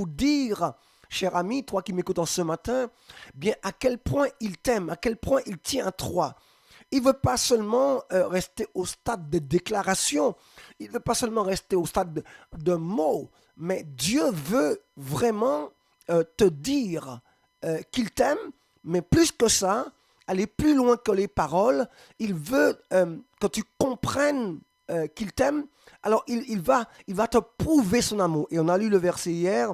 vous dire, cher ami, toi qui m'écoutes en ce matin, bien à quel point il t'aime, à quel point il tient à toi. Il ne veut pas seulement rester au stade de déclaration, il ne veut pas seulement rester au stade de mots, mais Dieu veut vraiment te dire qu'il t'aime, mais plus que ça, aller plus loin que les paroles, il veut que tu comprennes qu'il t'aime, alors il va te prouver son amour. Et on a lu le verset hier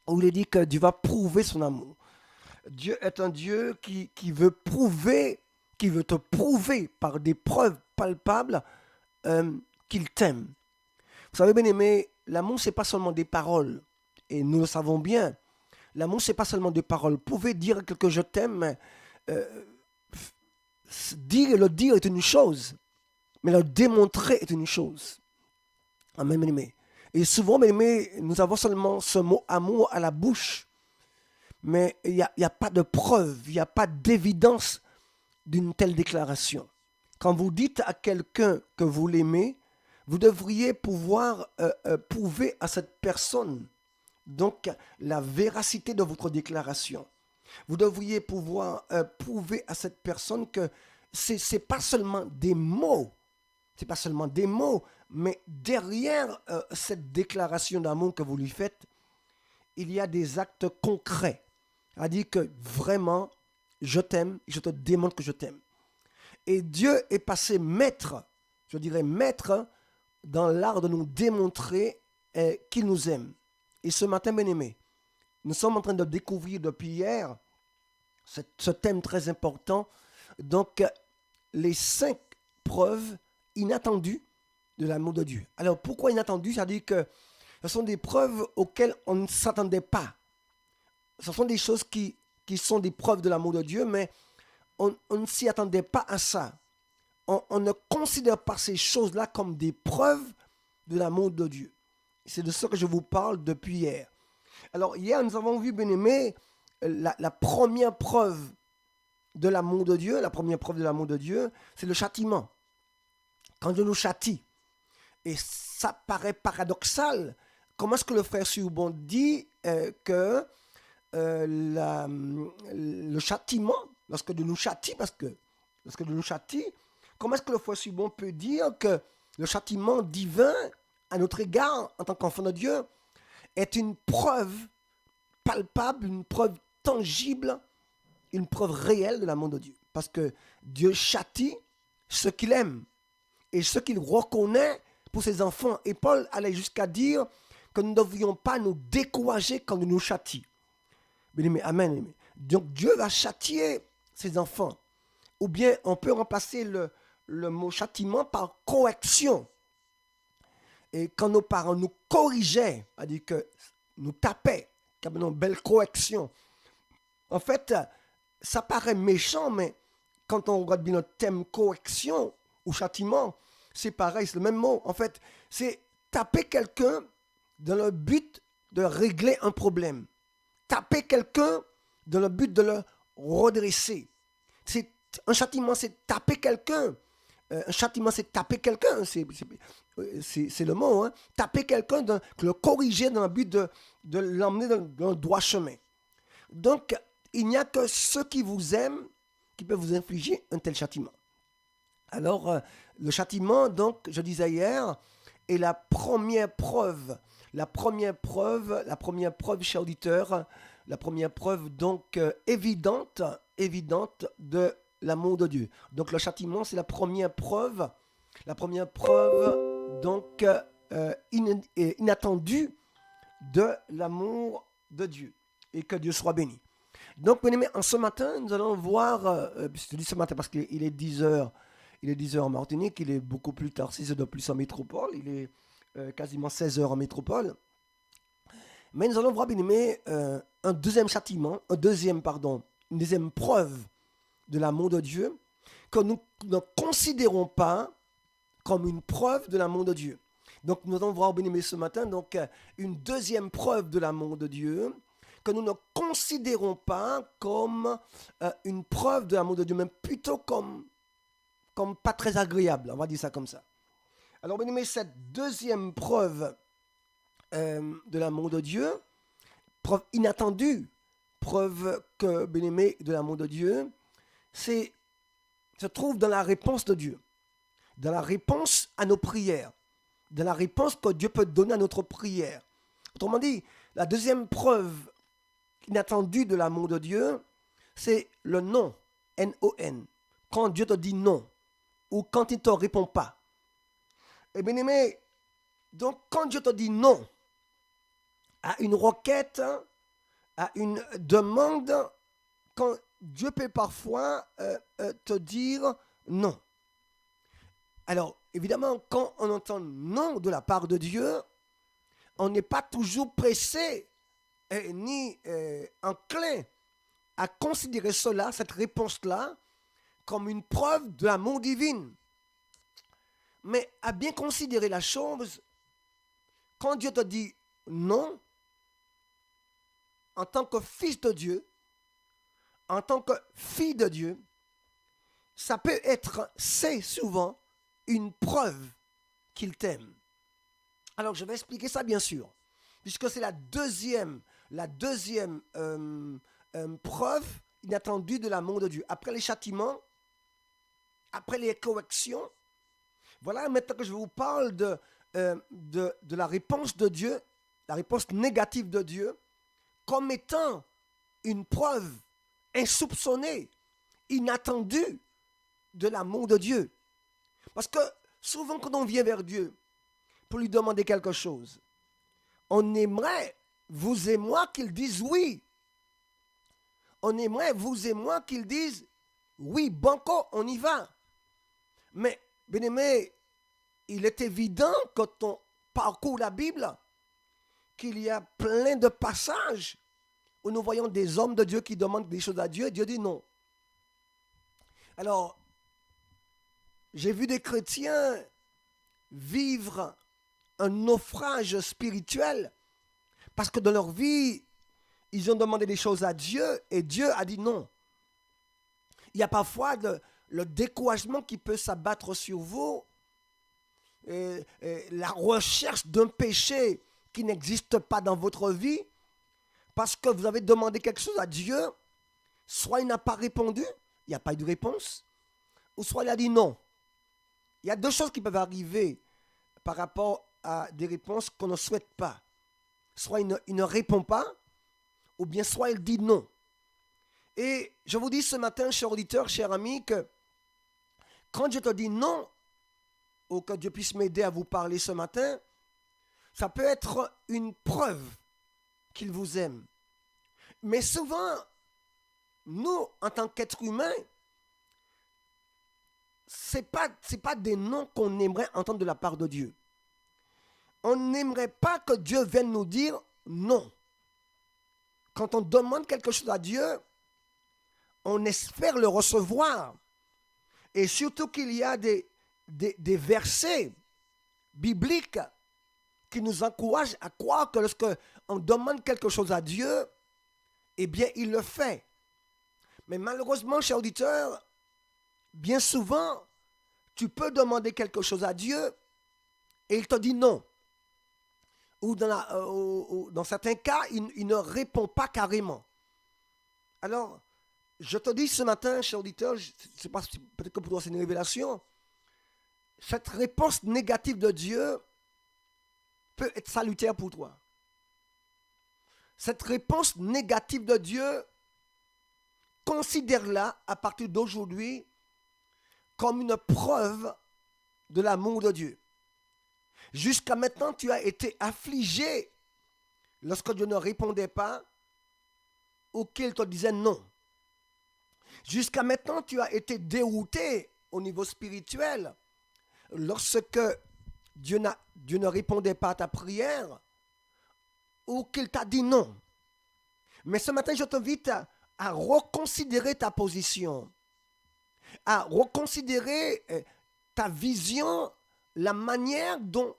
où il est dit que Dieu va prouver son amour. Dieu est un Dieu qui veut prouver, qui veut te prouver par des preuves palpables euh, qu'il t'aime. Vous savez, bien aimé, l'amour, c'est pas seulement des paroles. Et nous le savons bien. L'amour, c'est pas seulement des paroles. Vous pouvez dire que je t'aime, mais le dire est une chose, mais le démontrer est une chose. Amen, bien aimé. Et souvent, bien aimé, nous avons seulement ce mot amour à la bouche, mais il n'y a pas de preuve, il n'y a pas d'évidence d'une telle déclaration. Quand vous dites à quelqu'un que vous l'aimez, vous devriez pouvoir prouver à cette personne donc la véracité de votre déclaration. Vous devriez pouvoir prouver à cette personne que c'est pas seulement des mots, c'est pas seulement des mots, mais derrière cette déclaration d'amour que vous lui faites, il y a des actes concrets. C'est-à-dire que vraiment, je t'aime, je te démontre que je t'aime. Et Dieu est passé maître, je dirais maître, dans l'art de nous démontrer qu'il nous aime. Et ce matin, bien-aimé, nous sommes en train de découvrir depuis hier ce thème très important. Donc, les 5 preuves inattendues de l'amour de Dieu. Alors, pourquoi inattendues? C'est-à-dire que ce sont des preuves auxquelles on ne s'attendait pas. Ce sont des choses qui sont des preuves de l'amour de Dieu, mais on ne s'y attendait pas à ça. On ne considère pas ces choses-là comme des preuves de l'amour de Dieu. C'est de ça que je vous parle depuis hier. Alors, hier, nous avons vu, bien aimé, la première preuve de l'amour de Dieu, la première preuve de l'amour de Dieu, c'est le châtiment. Quand Dieu nous châtie. Et ça paraît paradoxal. Comment est-ce que le frère Soubon dit que le châtiment, lorsque Dieu nous châtie, lorsque Dieu nous châtie, comment est-ce que le frère Soubon peut dire que le châtiment divin à notre égard, en tant qu'enfant de Dieu, est une preuve palpable, une preuve tangible, une preuve réelle de l'amour de Dieu. Parce que Dieu châtie ceux qu'il aime et ceux qu'il reconnaît pour ses enfants. Et Paul allait jusqu'à dire que nous ne devrions pas nous décourager quand il nous châtie. Mais amen. Donc Dieu va châtier ses enfants. Ou bien on peut remplacer le mot châtiment par correction. Et quand nos parents nous corrigeaient, c'est-à-dire que nous tapaient, qu'il y avait une belle correction, en fait, ça paraît méchant, mais quand on regarde bien notre thème correction ou châtiment, c'est pareil, c'est le même mot. En fait, c'est taper quelqu'un dans le but de régler un problème. Taper quelqu'un dans le but de le redresser. Un châtiment, c'est taper quelqu'un. Un châtiment, c'est taper quelqu'un. C'est le mot. Hein. Taper quelqu'un, le corriger dans le but de l'emmener dans le droit chemin. Donc, il n'y a que ceux qui vous aiment qui peuvent vous infliger un tel châtiment. Alors, le châtiment, donc, je disais hier, est la première preuve, cher auditeur, la première preuve, donc, évidente de l'amour de Dieu. Donc, le châtiment, c'est la première preuve, donc, inattendue de l'amour de Dieu. Et que Dieu soit béni. Donc, bien aimé, en ce matin, nous allons voir, je dis ce matin parce qu'il est 10h, il est 10h en Martinique, il est beaucoup plus tard, 6h de plus en métropole, il est quasiment 16h en métropole. Mais nous allons voir, bien aimé, une deuxième preuve de l'amour de Dieu, que nous ne considérons pas comme une preuve de l'amour de Dieu. Donc, nous allons voir, bien aimé, ce matin, donc, une deuxième preuve de l'amour de Dieu, que nous ne considérons pas comme une preuve de l'amour de Dieu, mais plutôt comme pas très agréable, on va dire ça comme ça. Alors, bien aimé, cette deuxième preuve de l'amour de Dieu, preuve inattendue, preuve que, bien-aimé, de l'amour de Dieu, se trouve dans la réponse de Dieu, dans la réponse à nos prières, dans la réponse que Dieu peut donner à notre prière. Autrement dit, la deuxième preuve inattendue de l'amour de Dieu, c'est le non, N-O-N. Quand Dieu te dit non, ou quand il ne te répond pas. Et bien aimé, donc quand Dieu te dit non à une requête, à une demande, quand Dieu peut parfois te dire non. Alors, évidemment, quand on entend non de la part de Dieu, on n'est pas toujours pressé ni enclin à considérer cela, cette réponse-là, comme une preuve de l'amour divin. Mais à bien considérer la chose, quand Dieu te dit non, en tant que fils de Dieu, en tant que fille de Dieu, ça peut être, c'est souvent, une preuve qu'il t'aime. Alors je vais expliquer ça bien sûr, puisque c'est la deuxième preuve inattendue de l'amour de Dieu. Après les châtiments, après les corrections, voilà maintenant que je vous parle de la réponse de Dieu, la réponse négative de Dieu, comme étant une preuve insoupçonnée, inattendue de l'amour de Dieu. Parce que souvent quand on vient vers Dieu pour lui demander quelque chose, on aimerait, vous et moi, qu'il dise oui. On aimerait, vous et moi, qu'il dise oui, banco, on y va. Mais, bien-aimé, il est évident quand on parcourt la Bible qu'il y a plein de passages où nous voyons des hommes de Dieu qui demandent des choses à Dieu et Dieu dit non. Alors, j'ai vu des chrétiens vivre un naufrage spirituel parce que dans leur vie, ils ont demandé des choses à Dieu et Dieu a dit non. Il y a parfois le découragement qui peut s'abattre sur vous, la recherche d'un péché qui n'existe pas dans votre vie parce que vous avez demandé quelque chose à Dieu, soit il n'a pas répondu, il n'y a pas eu de réponse, ou soit il a dit non. Il y a deux choses qui peuvent arriver par rapport à des réponses qu'on ne souhaite pas. Soit il ne répond pas, ou bien soit il dit non. Et je vous dis ce matin, chers auditeurs, chers amis, que quand Dieu te dit non, ou que Dieu puisse m'aider à vous parler ce matin, ça peut être une preuve qu'il vous aime. Mais souvent, nous, en tant qu'êtres humains, ce n'est pas des noms qu'on aimerait entendre de la part de Dieu. On n'aimerait pas que Dieu vienne nous dire non. Quand on demande quelque chose à Dieu, on espère le recevoir. Et surtout qu'il y a des versets bibliques qui nous encouragent à croire que lorsque on demande quelque chose à Dieu, eh bien, il le fait. Mais malheureusement, chers auditeurs, bien souvent, tu peux demander quelque chose à Dieu et il te dit non. Ou dans certains cas, il ne répond pas carrément. Alors, je te dis ce matin, cher auditeur, je ne sais pas, peut-être que pour toi c'est une révélation, cette réponse négative de Dieu peut être salutaire pour toi. Cette réponse négative de Dieu, considère-la à partir d'aujourd'hui comme une preuve de l'amour de Dieu. Jusqu'à maintenant, tu as été affligé lorsque Dieu ne répondait pas ou qu'il te disait non. Jusqu'à maintenant, tu as été dérouté au niveau spirituel lorsque Dieu ne répondait pas à ta prière ou qu'il t'a dit non. Mais ce matin, je t'invite à reconsidérer ta position, à reconsidérer ta vision, la manière dont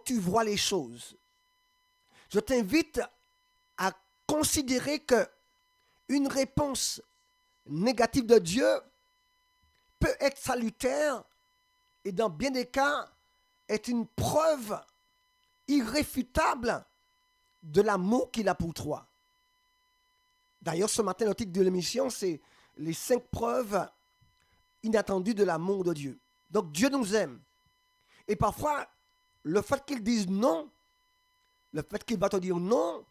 tu vois les choses. Je t'invite à considérer que une réponse négative de Dieu peut être salutaire et dans bien des cas est une preuve irréfutable de l'amour qu'il a pour toi. D'ailleurs, ce matin, le titre de l'émission, c'est les 5 preuves inattendues de l'amour de Dieu. Donc, Dieu nous aime. Et parfois, le fait qu'il dise non, le fait qu'il va te dire non,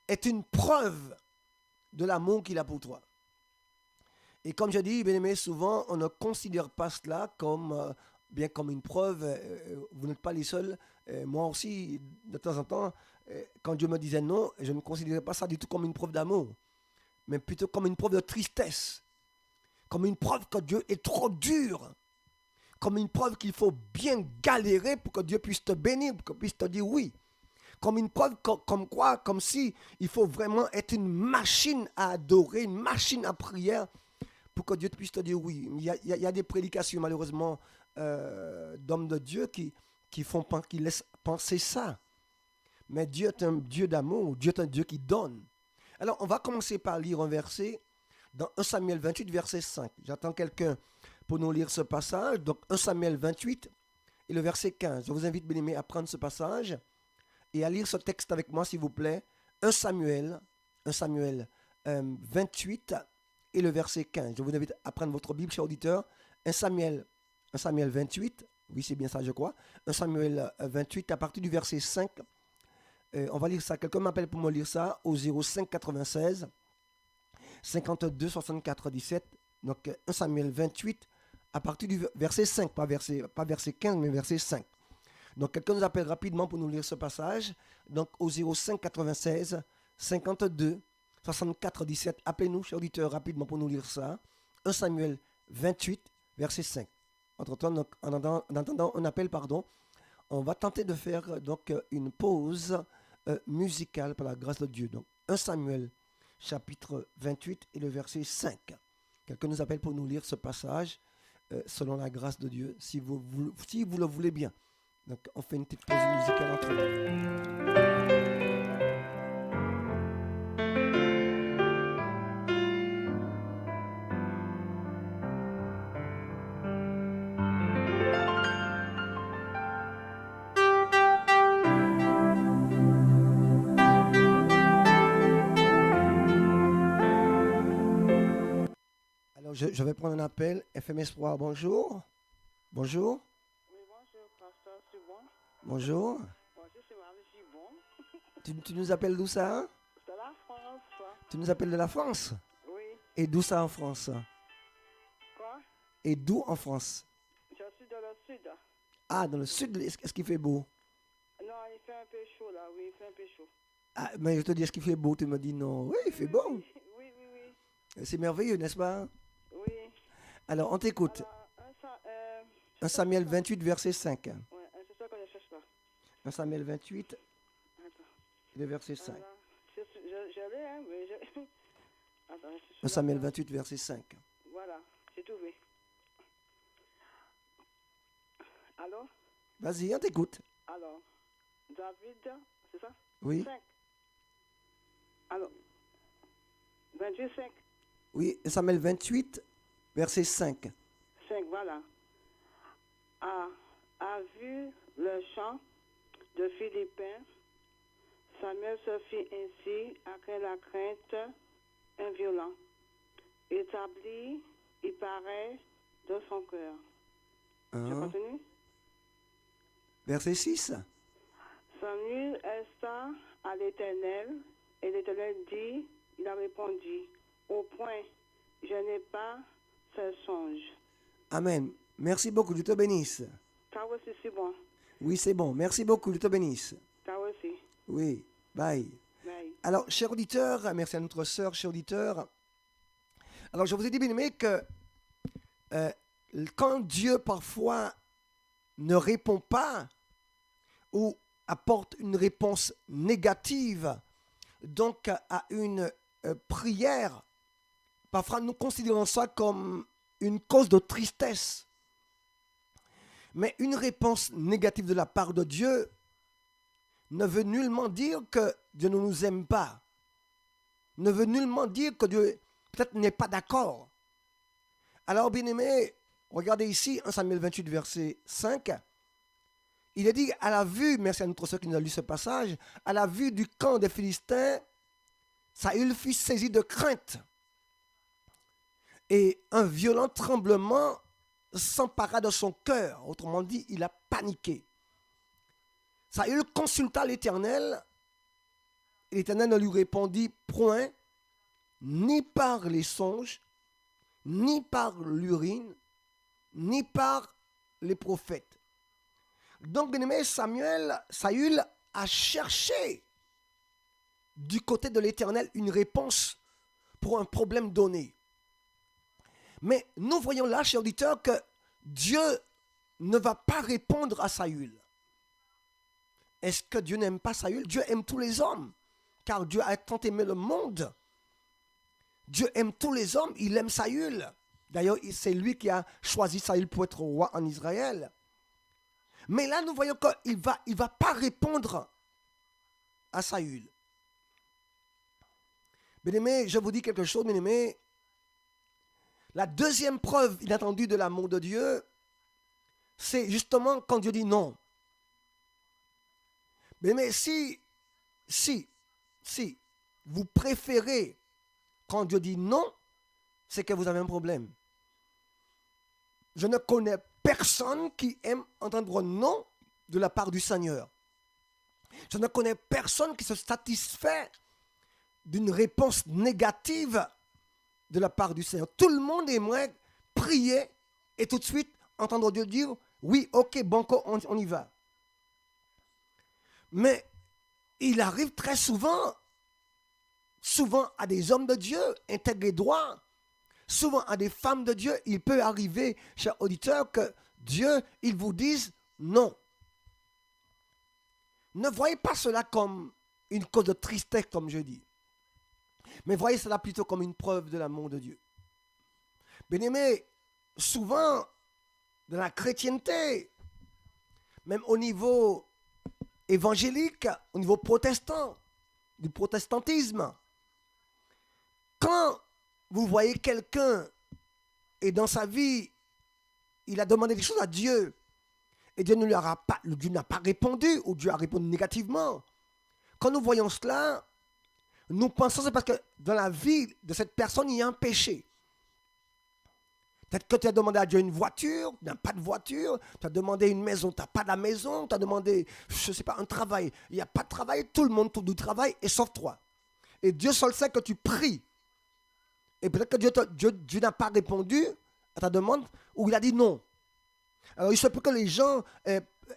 est une preuve de l'amour qu'il a pour toi. Et comme je dis, bien aimé, souvent, on ne considère pas cela comme, bien comme une preuve. Vous n'êtes pas les seuls. Moi aussi, de temps en temps, quand Dieu me disait non, je ne considérais pas ça du tout comme une preuve d'amour, mais plutôt comme une preuve de tristesse, comme une preuve que Dieu est trop dur, comme une preuve qu'il faut bien galérer pour que Dieu puisse te bénir, pour qu'il puisse te dire oui. Comme une preuve comme quoi, comme si il faut vraiment être une machine à adorer, une machine à prière pour que Dieu puisse te dire oui. Il y a des prédications malheureusement d'hommes de Dieu qui laissent penser ça. Mais Dieu est un Dieu d'amour, Dieu est un Dieu qui donne. Alors on va commencer par lire un verset dans 1 Samuel 28, verset 5. J'attends quelqu'un pour nous lire ce passage. Donc 1 Samuel 28 et le verset 15. Je vous invite, bien aimé, à prendre ce passage et à lire ce texte avec moi, s'il vous plaît. 1 Samuel 28 et le verset 15. Je vous invite à prendre votre Bible, chers auditeurs. 1 Samuel 28, oui c'est bien ça je crois. 1 Samuel 28 à partir du verset 5. On va lire ça. Quelqu'un m'appelle pour me lire ça au 05 96 52 64 17. Donc 1 Samuel 28 à partir du verset 5, pas verset 15 mais verset 5. Donc quelqu'un nous appelle rapidement pour nous lire ce passage. Donc au 05 96 52 64 17. Appelez-nous, chers auditeurs, rapidement pour nous lire ça. 1 Samuel 28, verset 5. Entre-temps, donc, en attendant un appel, on va tenter de faire donc une pause musicale par la grâce de Dieu. Donc 1 Samuel chapitre 28 et le verset 5. Quelqu'un nous appelle pour nous lire ce passage selon la grâce de Dieu, si vous le voulez bien. Donc on fait une petite pause musicale entre nous. Je vais prendre un appel. FM Espoir, bonjour. Bonjour. Oui, bonjour, pasteur, c'est bon? Bonjour. Bonjour, c'est Marie Gibon. Tu nous appelles d'où ça? De la France. Tu nous appelles de la France? Oui. Et d'où ça en France? Quoi? Et d'où en France? Je suis dans le sud. Ah, dans le sud, est-ce qu'il fait beau? Non, il fait un peu chaud là, oui, il fait un peu chaud. Ah, mais je te dis, est-ce qu'il fait beau? Tu me dis non. Oui, il fait beau. Oui. C'est merveilleux, n'est-ce pas? Oui. Alors, on t'écoute. Alors, 1 Samuel 28, verset 5. Oui, c'est ça que je cherche là. 1 Samuel 28, Attends. le verset 5. Alors, je l'ai, hein, mais je... Attends, 1 Samuel 28, verset 5. Voilà, j'ai trouvé. Allô? Vas-y, on t'écoute. Alors, David, c'est ça? Oui. 5. Alors, 28, 5. Oui, Samuel 28, verset 5. 5, voilà. A vu le chant de Philippin, Samuel se fit ainsi après la crainte inviolent. Établi, il paraît de son cœur. Je continue? Verset 6. Samuel resta à l'Éternel, et l'Éternel dit, il a répondu, au point, je n'ai pas ce songe. Amen. Merci beaucoup, Dieu te bénisse. Toi aussi, c'est bon. Oui, c'est bon. Merci beaucoup, Dieu te bénisse. Toi aussi. Oui, bye. Bye. Alors, chers auditeurs, merci à notre sœur, chers auditeurs. Alors, je vous ai dit, bien aimé, que quand Dieu, parfois, ne répond pas ou apporte une réponse négative, donc à une prière, parfois nous considérons ça comme une cause de tristesse. Mais une réponse négative de la part de Dieu ne veut nullement dire que Dieu ne nous aime pas. Ne veut nullement dire que Dieu peut-être n'est pas d'accord. Alors, bien-aimé, regardez ici, 1 Samuel 28, verset 5. Il est dit, à la vue, merci à notre soeur qui nous a lu ce passage, à la vue du camp des Philistins, Saül fut saisi de crainte. Et un violent tremblement s'empara de son cœur. Autrement dit, il a paniqué. Saül consulta l'Éternel. Et l'Éternel ne lui répondit point, ni par les songes, ni par l'urine, ni par les prophètes. Donc, bien-aimé, Saül a cherché du côté de l'Éternel une réponse pour un problème donné. Mais nous voyons là, chers auditeurs, que Dieu ne va pas répondre à Saül. Est-ce que Dieu n'aime pas Saül? Dieu aime tous les hommes, car Dieu a tant aimé le monde. Dieu aime tous les hommes, il aime Saül. D'ailleurs, c'est lui qui a choisi Saül pour être roi en Israël. Mais là, nous voyons qu'il ne va pas répondre à Saül. Bien-aimé, je vous dis quelque chose, bien-aimé. La deuxième preuve inattendue de l'amour de Dieu, c'est justement quand Dieu dit non. Bien-aimé, si vous préférez quand Dieu dit non, c'est que vous avez un problème. Je ne connais personne qui aime entendre non de la part du Seigneur. Je ne connais personne qui se satisfait d'une réponse négative de la part du Seigneur. Tout le monde aimerait prier et tout de suite entendre Dieu dire oui, ok, banco, on y va. Mais il arrive très souvent à des hommes de Dieu intégrés droits, souvent à des femmes de Dieu, il peut arriver, chers auditeurs, que Dieu, il vous dise non. Ne voyez pas cela comme une cause de tristesse, comme je dis. Mais voyez cela plutôt comme une preuve de l'amour de Dieu. Bien-aimé, souvent, dans la chrétienté, même au niveau évangélique, au niveau protestant, du protestantisme, quand vous voyez quelqu'un et dans sa vie, il a demandé des choses à Dieu et Dieu n'a pas répondu ou Dieu a répondu négativement. Quand nous voyons cela, nous pensons que c'est parce que dans la vie de cette personne, il y a un péché. Peut-être que tu as demandé à Dieu une voiture, tu n'as pas de voiture. Tu as demandé une maison, tu n'as pas de la maison. Tu as demandé, je ne sais pas, un travail. Il n'y a pas de travail, tout le monde trouve du travail et sauf toi. Et Dieu seul sait que tu pries. Et peut-être que Dieu n'a pas répondu à ta demande ou il a dit non. Alors il se peut que les gens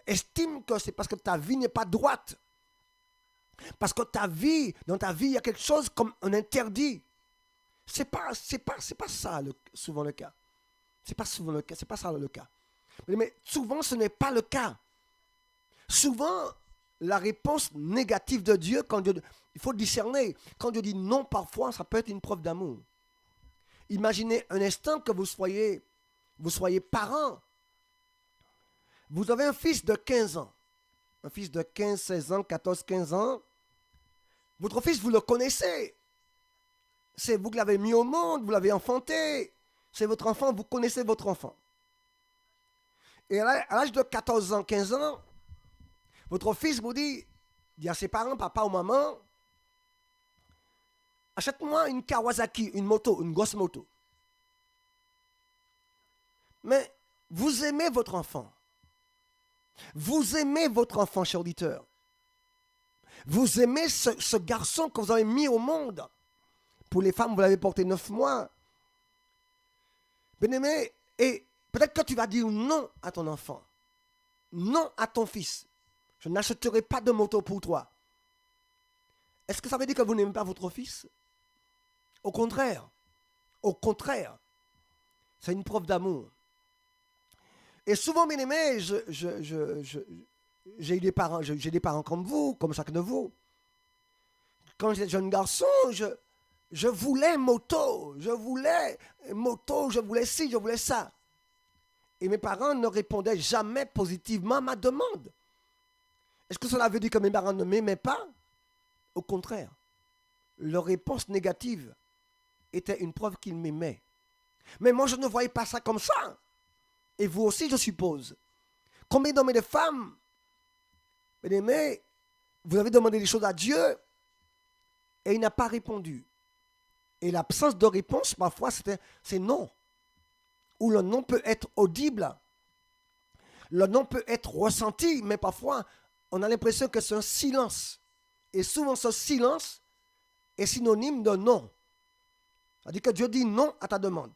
estiment que c'est parce que ta vie n'est pas droite. Parce que dans ta vie, il y a quelque chose comme un interdit. C'est pas ça souvent le cas. C'est pas souvent le cas, c'est pas ça le cas. Mais souvent, ce n'est pas le cas. Souvent, la réponse négative de Dieu, il faut discerner. Quand Dieu dit non, parfois, ça peut être une preuve d'amour. Imaginez un instant que vous soyez parent. Vous avez un fils de 15 ans. Un fils de 15, 16 ans, 14, 15 ans. Votre fils, vous le connaissez. C'est vous qui l'avez mis au monde, vous l'avez enfanté. C'est votre enfant, vous connaissez votre enfant. Et à l'âge de 14 ans, 15 ans, votre fils vous dit à ses parents, papa ou maman, achète-moi une Kawasaki, une moto, une grosse moto. Mais vous aimez votre enfant. Vous aimez votre enfant, cher auditeur. Vous aimez ce garçon que vous avez mis au monde. Pour les femmes, vous l'avez porté 9 mois. Bien-aimé, et peut-être que tu vas dire non à ton enfant. Non à ton fils. Je n'achèterai pas de moto pour toi. Est-ce que ça veut dire que vous n'aimez pas votre fils? Au contraire. Au contraire. C'est une preuve d'amour. Et souvent, bien-aimé, j'ai des parents comme vous, comme chacun de vous. Quand j'étais jeune garçon, je voulais moto, je voulais ci, je voulais ça. Et mes parents ne répondaient jamais positivement à ma demande. Est-ce que cela veut dire que mes parents ne m'aimaient pas? Au contraire. Leur réponse négative était une preuve qu'ils m'aimaient. Mais moi, je ne voyais pas ça comme ça. Et vous aussi, je suppose. Combien d'hommes et de femmes, bien aimés, vous avez demandé des choses à Dieu et il n'a pas répondu. Et l'absence de réponse, parfois, c'est non. Ou le non peut être audible. Le non peut être ressenti, mais parfois, on a l'impression que c'est un silence. Et souvent, ce silence est synonyme de non. C'est-à-dire que Dieu dit non à ta demande.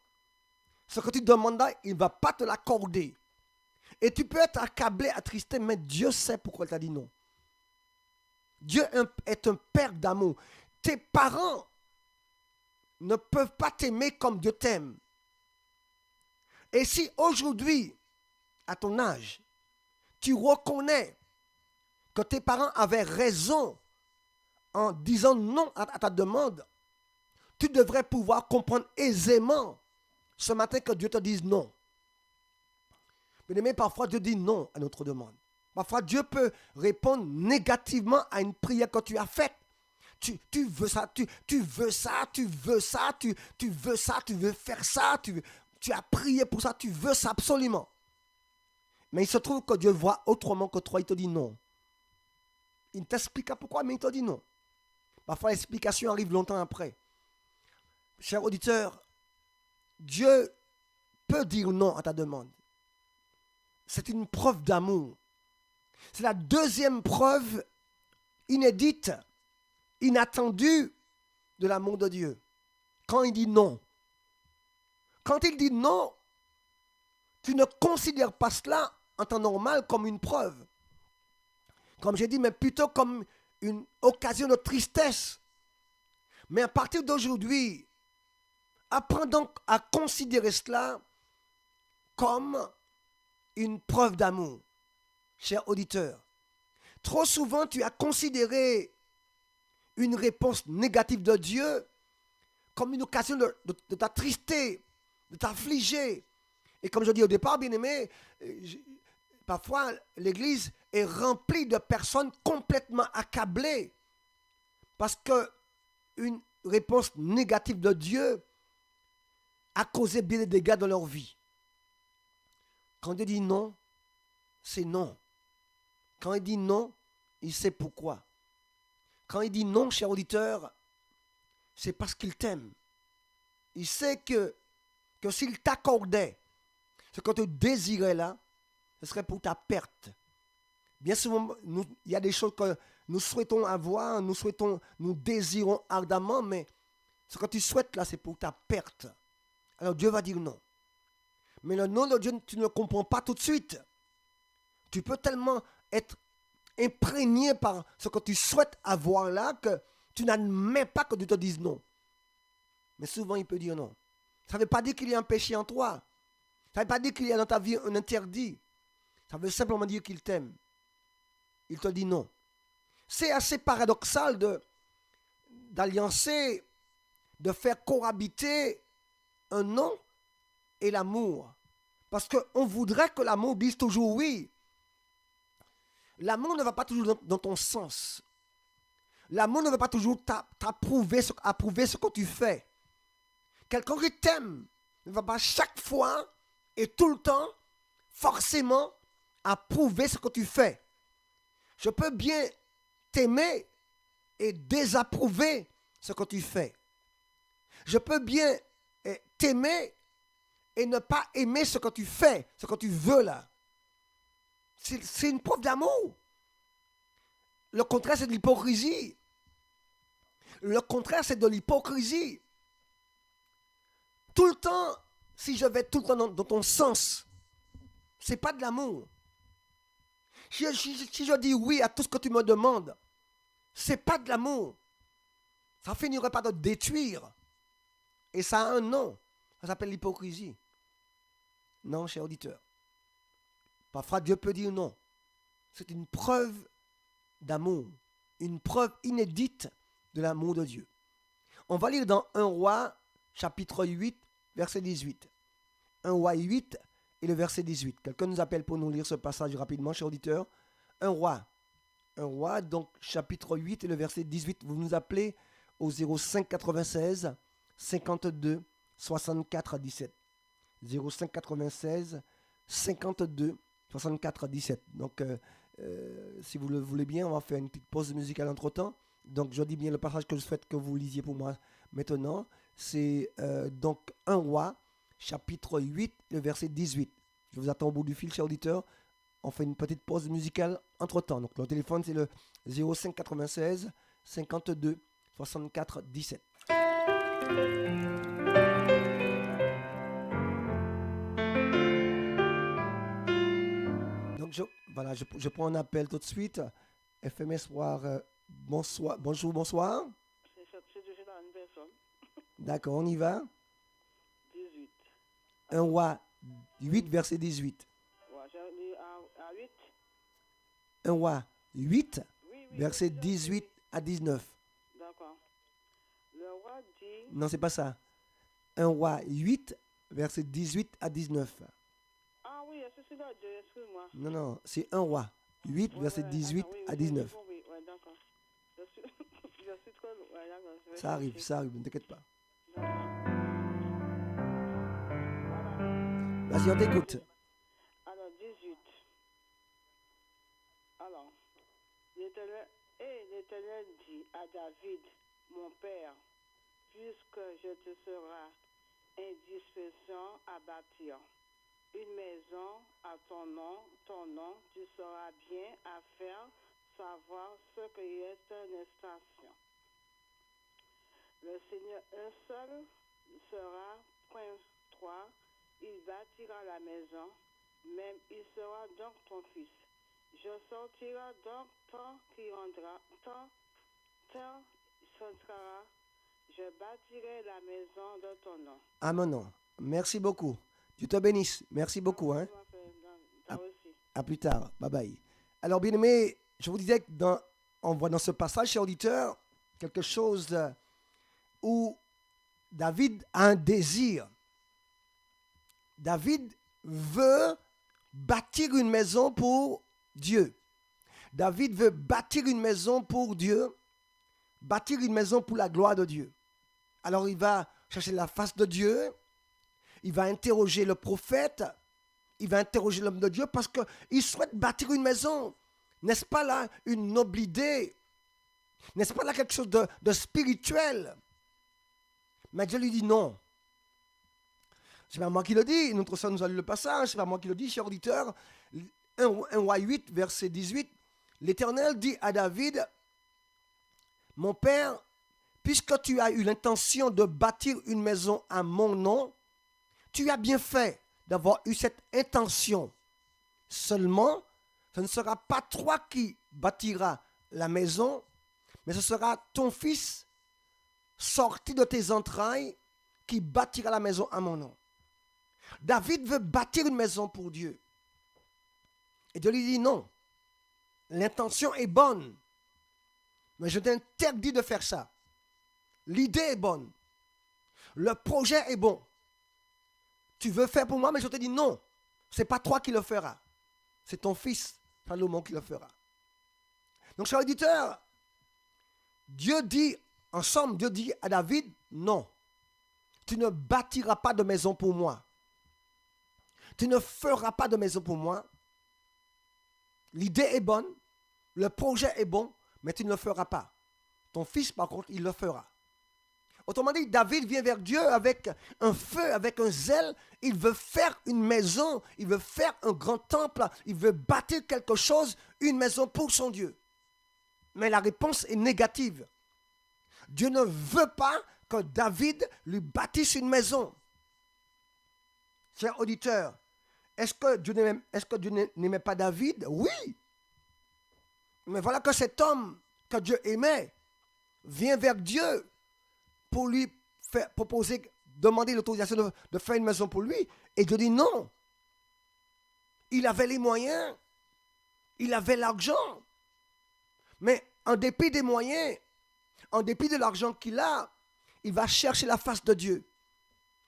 Ce que tu demandes là, il ne va pas te l'accorder. Et tu peux être accablé, attristé, mais Dieu sait pourquoi il t'a dit non. Dieu est un père d'amour. Tes parents ne peuvent pas t'aimer comme Dieu t'aime. Et si aujourd'hui, à ton âge, tu reconnais que tes parents avaient raison en disant non à ta demande, tu devrais pouvoir comprendre aisément ce matin que Dieu te dise non. Mais parfois Dieu dit non à notre demande. Parfois Dieu peut répondre négativement à une prière que tu as faite. Tu veux ça, tu veux ça, tu veux ça, tu veux ça, tu veux faire ça, tu as prié pour ça, tu veux ça absolument. Mais il se trouve que Dieu voit autrement que toi, il te dit non. Il ne t'explique pas pourquoi, mais il te dit non. Parfois l'explication arrive longtemps après. Cher auditeur, Dieu peut dire non à ta demande. C'est une preuve d'amour. C'est la deuxième preuve inédite, inattendue de l'amour de Dieu. Quand il dit non. Quand il dit non, tu ne considères pas cela en temps normal comme une preuve. Comme j'ai dit, mais plutôt comme une occasion de tristesse. Mais à partir d'aujourd'hui, apprends donc à considérer cela comme une preuve d'amour, cher auditeur. Trop souvent, tu as considéré une réponse négative de Dieu comme une occasion de t'attrister, de t'affliger. Et comme je dis au départ, bien-aimé, parfois l'Église est remplie de personnes complètement accablées parce qu'une réponse négative de Dieu a causé bien des dégâts dans leur vie. Quand Dieu dit non, c'est non. Quand il dit non, il sait pourquoi. Quand il dit non, cher auditeur, c'est parce qu'il t'aime. Il sait que s'il t'accordait ce que tu désirais là, ce serait pour ta perte. Bien souvent, il y a des choses que nous souhaitons avoir, nous désirons ardemment, mais ce que tu souhaites là, c'est pour ta perte. Alors Dieu va dire non. Mais le non de Dieu, tu ne le comprends pas tout de suite. Tu peux tellement être imprégné par ce que tu souhaites avoir là que tu n'admets pas que Dieu te dise non. Mais souvent, il peut dire non. Ça ne veut pas dire qu'il y a un péché en toi. Ça ne veut pas dire qu'il y a dans ta vie un interdit. Ça veut simplement dire qu'il t'aime. Il te dit non. C'est assez paradoxal d'alliancer, de faire cohabiter un non et l'amour. Parce qu'on voudrait que l'amour dise toujours oui. L'amour ne va pas toujours dans ton sens. L'amour ne va pas toujours approuver ce que tu fais. Quelqu'un qui t'aime ne va pas chaque fois et tout le temps forcément approuver ce que tu fais. Je peux bien t'aimer et désapprouver ce que tu fais. Je peux bien t'aimer et ne pas aimer ce que tu fais, ce que tu veux là. C'est une preuve d'amour. Le contraire, c'est de l'hypocrisie. Le contraire, c'est de l'hypocrisie. Tout le temps, si je vais tout le temps dans ton sens, c'est pas de l'amour. Si je dis oui à tout ce que tu me demandes, c'est pas de l'amour. Ça finirait par te détruire. Et ça a un nom. Ça s'appelle l'hypocrisie. Non, cher auditeur. Parfois, Dieu peut dire non. C'est une preuve d'amour. Une preuve inédite de l'amour de Dieu. On va lire dans 1 Roi, chapitre 8, verset 18. 1 Roi 8 et le verset 18. Quelqu'un nous appelle pour nous lire ce passage rapidement, cher auditeur. 1 Roi, donc chapitre 8 et le verset 18. Vous nous appelez au 05 96 52 64 17. 05 96 52 64 17. Donc, si vous le voulez bien, on va faire une petite pause musicale entre-temps. Donc, je dis bien le passage que je souhaite que vous lisiez pour moi maintenant. C'est donc 1 Roi, chapitre 8, le verset 18. Je vous attends au bout du fil, chers auditeurs. On fait une petite pause musicale entre-temps. Donc, le téléphone, c'est le 05 96 52 64 17. Donc, je prends un appel tout de suite. FM Espoir, bonsoir, bonjour, bonsoir. C'est toujours la même personne. D'accord, on y va. 18. 1 Roi 8, verset 18. Ouais, j'ai lu à 8. 1 Roi 8, Oui, verset oui, 18 à 19. D'accord. Le roi dit... Non, c'est pas ça. 1 Roi 8, verset 18 à 19. Ah oui, c'est celui-là, Dieu, excuse-moi. Non, non, c'est 1 Roi 8, Ouais, verset ouais, 18 attends, oui, à oui, 19. Oui, ouais, d'accord. Je suis, je suis trop... Ouais, d'accord. Je vais Ça arrive, chercher. ça arrive, ne t'inquiète pas. D'accord. Voilà. Vas-y, on t'écoute. Alors, 18. Alors, l'Éternel dit à David, mon père, puisque je te serai indispensable à bâtir une maison à ton nom, tu sauras bien à faire savoir ce que est une station. Le Seigneur un seul sera point 3, il bâtira la maison, même il sera donc ton fils. Je sortirai donc tant qu'il rendra, tant sera, je bâtirai la maison de ton nom. Amen. Merci beaucoup. Dieu te bénisse. Merci beaucoup. Hein. À plus tard. Bye bye. Alors, bien aimé, je vous disais que on voit dans ce passage, cher auditeur, quelque chose où David a un désir. David veut bâtir une maison pour Dieu. David veut bâtir une maison pour Dieu, bâtir une maison pour la gloire de Dieu. Alors il va chercher la face de Dieu, il va interroger le prophète, il va interroger l'homme de Dieu parce qu'il souhaite bâtir une maison. N'est-ce pas là une noble idée? N'est-ce pas là quelque chose de spirituel? Mais Dieu lui dit non. C'est pas moi qui le dis, notre sœur nous a lu le passage, c'est pas moi qui le dis, cher auditeur. 1 Roi 8, verset 18, l'Éternel dit à David, mon père, puisque tu as eu l'intention de bâtir une maison à mon nom, tu as bien fait d'avoir eu cette intention. Seulement, ce ne sera pas toi qui bâtiras la maison, mais ce sera ton fils sorti de tes entrailles qui bâtira la maison à mon nom. David veut bâtir une maison pour Dieu. Et Dieu lui dit non. L'intention est bonne. Mais je t'interdis de faire ça. L'idée est bonne. Le projet est bon. Tu veux faire pour moi, mais je te dis non. Ce n'est pas toi qui le feras. C'est ton fils, Salomon, qui le fera. Donc, cher auditeur, Dieu dit à David, non. Tu ne bâtiras pas de maison pour moi. Tu ne feras pas de maison pour moi. L'idée est bonne, le projet est bon, mais tu ne le feras pas. Ton fils, par contre, il le fera. Autrement dit, David vient vers Dieu avec un feu, avec un zèle. Il veut faire une maison, il veut faire un grand temple, il veut bâtir quelque chose, une maison pour son Dieu. Mais la réponse est négative. Dieu ne veut pas que David lui bâtisse une maison. Cher auditeur, est-ce que Dieu n'aimait pas David? Oui. Mais voilà que cet homme que Dieu aimait vient vers Dieu pour lui demander l'autorisation de faire une maison pour lui. Et Dieu dit non. Il avait les moyens. Il avait l'argent. Mais en dépit des moyens, en dépit de l'argent qu'il a, il va chercher la face de Dieu.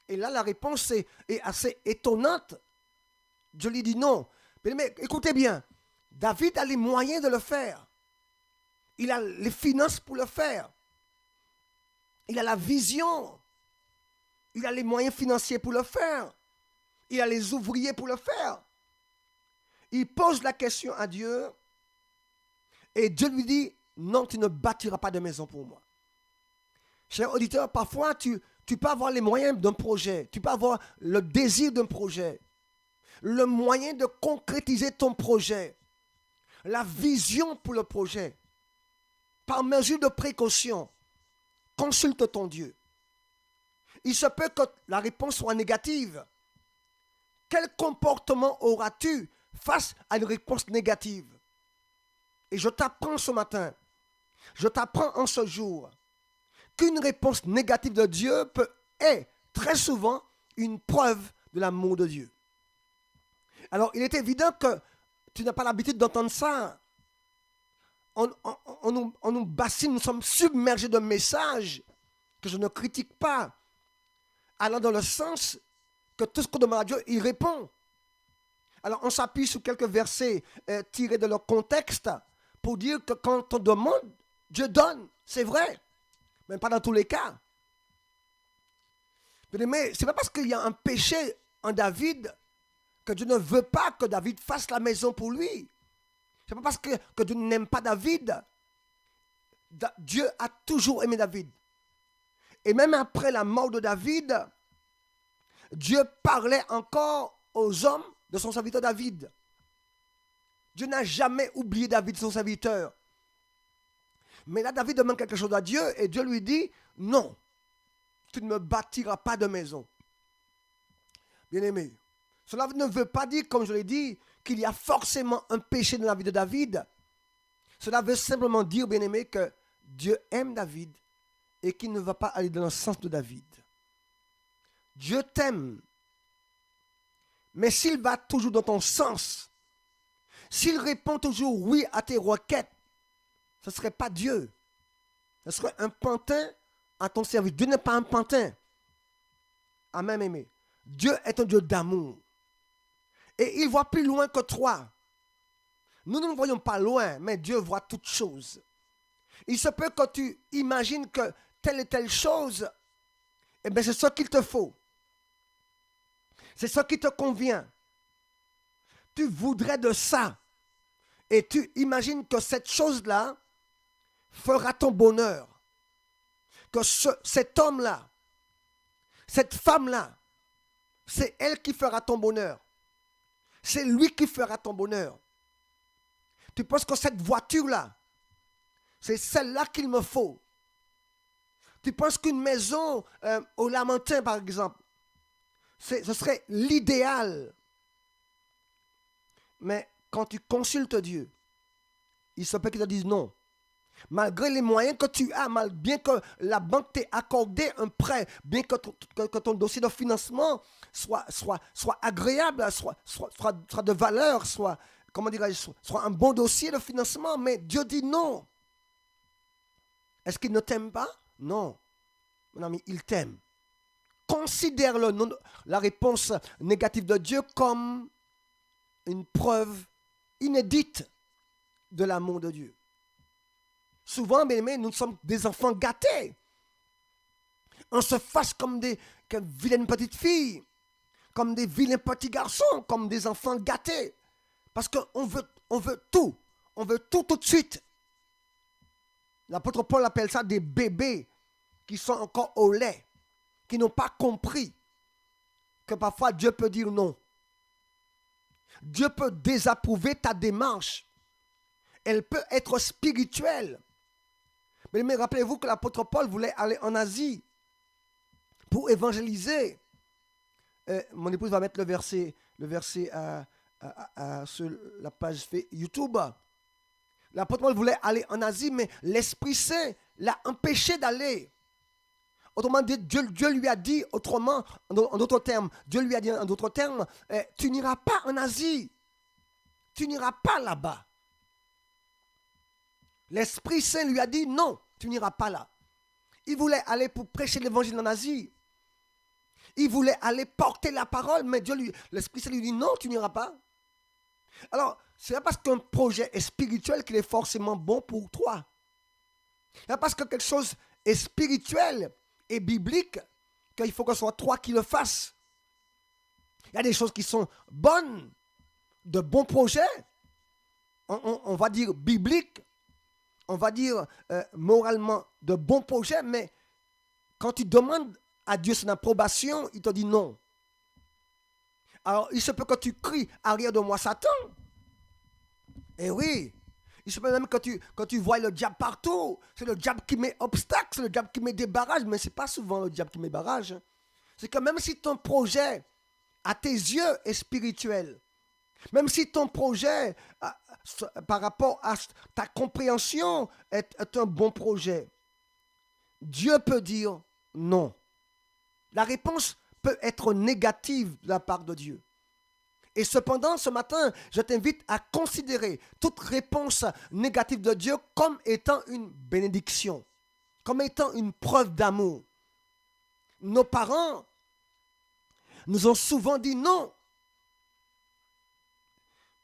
Et là, la réponse est assez étonnante. Dieu lui dit non. Mais écoutez bien, David a les moyens de le faire. Il a les finances pour le faire. Il a la vision. Il a les moyens financiers pour le faire. Il a les ouvriers pour le faire. Il pose la question à Dieu. Et Dieu lui dit non, tu ne bâtiras pas de maison pour moi. Cher auditeur, parfois tu peux avoir les moyens d'un projet, tu peux avoir le désir d'un projet, le moyen de concrétiser ton projet, la vision pour le projet. Par mesure de précaution, consulte ton Dieu. Il se peut que la réponse soit négative. Quel comportement auras-tu face à une réponse négative? Et je t'apprends ce matin, je t'apprends en ce jour, qu'une réponse négative de Dieu est très souvent une preuve de l'amour de Dieu. Alors, il est évident que tu n'as pas l'habitude d'entendre ça. On nous bassine, nous sommes submergés de messages que je ne critique pas, allant dans le sens que tout ce qu'on demande à Dieu, il répond. Alors, on s'appuie sur quelques versets tirés de leur contexte pour dire que quand on demande, Dieu donne. C'est vrai, mais pas dans tous les cas. Mais ce n'est pas parce qu'il y a un péché en David que Dieu ne veut pas que David fasse la maison pour lui. Ce n'est pas parce que Dieu n'aime pas David. Dieu a toujours aimé David. Et même après la mort de David, Dieu parlait encore aux hommes de son serviteur David. Dieu n'a jamais oublié David, son serviteur. Mais là, David demande quelque chose à Dieu et Dieu lui dit, non, tu ne me bâtiras pas de maison. Bien-aimé, cela ne veut pas dire, comme je l'ai dit, qu'il y a forcément un péché dans la vie de David. Cela veut simplement dire, bien-aimé, que Dieu aime David et qu'il ne va pas aller dans le sens de David. Dieu t'aime, mais s'il va toujours dans ton sens, s'il répond toujours oui à tes requêtes, ce ne serait pas Dieu. Ce serait un pantin à ton service. Dieu n'est pas un pantin. Amen, aimé. Dieu est un Dieu d'amour. Et il voit plus loin que toi. Nous ne voyons pas loin, mais Dieu voit toutes choses. Il se peut que tu imagines que telle et telle chose, eh bien c'est ce qu'il te faut. C'est ce qui te convient. Tu voudrais de ça. Et tu imagines que cette chose-là fera ton bonheur. Que cet homme-là, cette femme-là, c'est elle qui fera ton bonheur. C'est lui qui fera ton bonheur. Tu penses que cette voiture-là, c'est celle-là qu'il me faut. Tu penses qu'une maison au Lamentin, par exemple, ce serait l'idéal. Mais quand tu consultes Dieu, il se peut qu'il te dise non. Malgré les moyens que tu as, bien que la banque t'ait accordé un prêt, bien que ton dossier de financement soit agréable, soit de valeur, soit un bon dossier de financement, mais Dieu dit non. Est-ce qu'il ne t'aime pas? Non. Mon ami, il t'aime. Considère la réponse négative de Dieu comme une preuve inédite de l'amour de Dieu. Souvent, bien aimés, nous sommes des enfants gâtés. On se fâche comme des vilaines petites filles, comme des vilains petits garçons, comme des enfants gâtés. Parce qu'on veut tout. On veut tout de suite. L'apôtre Paul appelle ça des bébés qui sont encore au lait, qui n'ont pas compris que parfois Dieu peut dire non. Dieu peut désapprouver ta démarche. Elle peut être spirituelle. Mais rappelez-vous que l'apôtre Paul voulait aller en Asie pour évangéliser. Mon épouse va mettre le verset sur la page YouTube. L'apôtre Paul voulait aller en Asie, mais l'Esprit Saint l'a empêché d'aller. Autrement dit, Dieu lui a dit autrement, en d'autres termes, Dieu lui a dit en d'autres termes, tu n'iras pas en Asie. Tu n'iras pas là-bas. L'Esprit Saint lui a dit non, tu n'iras pas là. Il voulait aller pour prêcher l'évangile en Asie. Il voulait aller porter la parole, mais l'Esprit Saint lui dit non, tu n'iras pas. Alors, ce n'est pas parce qu'un projet est spirituel qu'il est forcément bon pour toi. Ce n'est pas parce que quelque chose est spirituel et biblique qu'il faut que ce soit toi qui le fasses. Il y a des choses qui sont bonnes, de bons projets, on va dire bibliques. on va dire, moralement de bons projets, mais quand tu demandes à Dieu son approbation, il te dit non. Alors, il se peut que tu cries, arrière de moi, Satan. Eh oui. Il se peut même que tu vois le diable partout. C'est le diable qui met obstacle, c'est le diable qui met des barrages, mais ce n'est pas souvent le diable qui met barrage. C'est que même si ton projet, à tes yeux, est spirituel, même si ton projet, par rapport à ta compréhension, est un bon projet, Dieu peut dire non. La réponse peut être négative de la part de Dieu. Et cependant, ce matin, je t'invite à considérer toute réponse négative de Dieu comme étant une bénédiction, comme étant une preuve d'amour. Nos parents nous ont souvent dit non.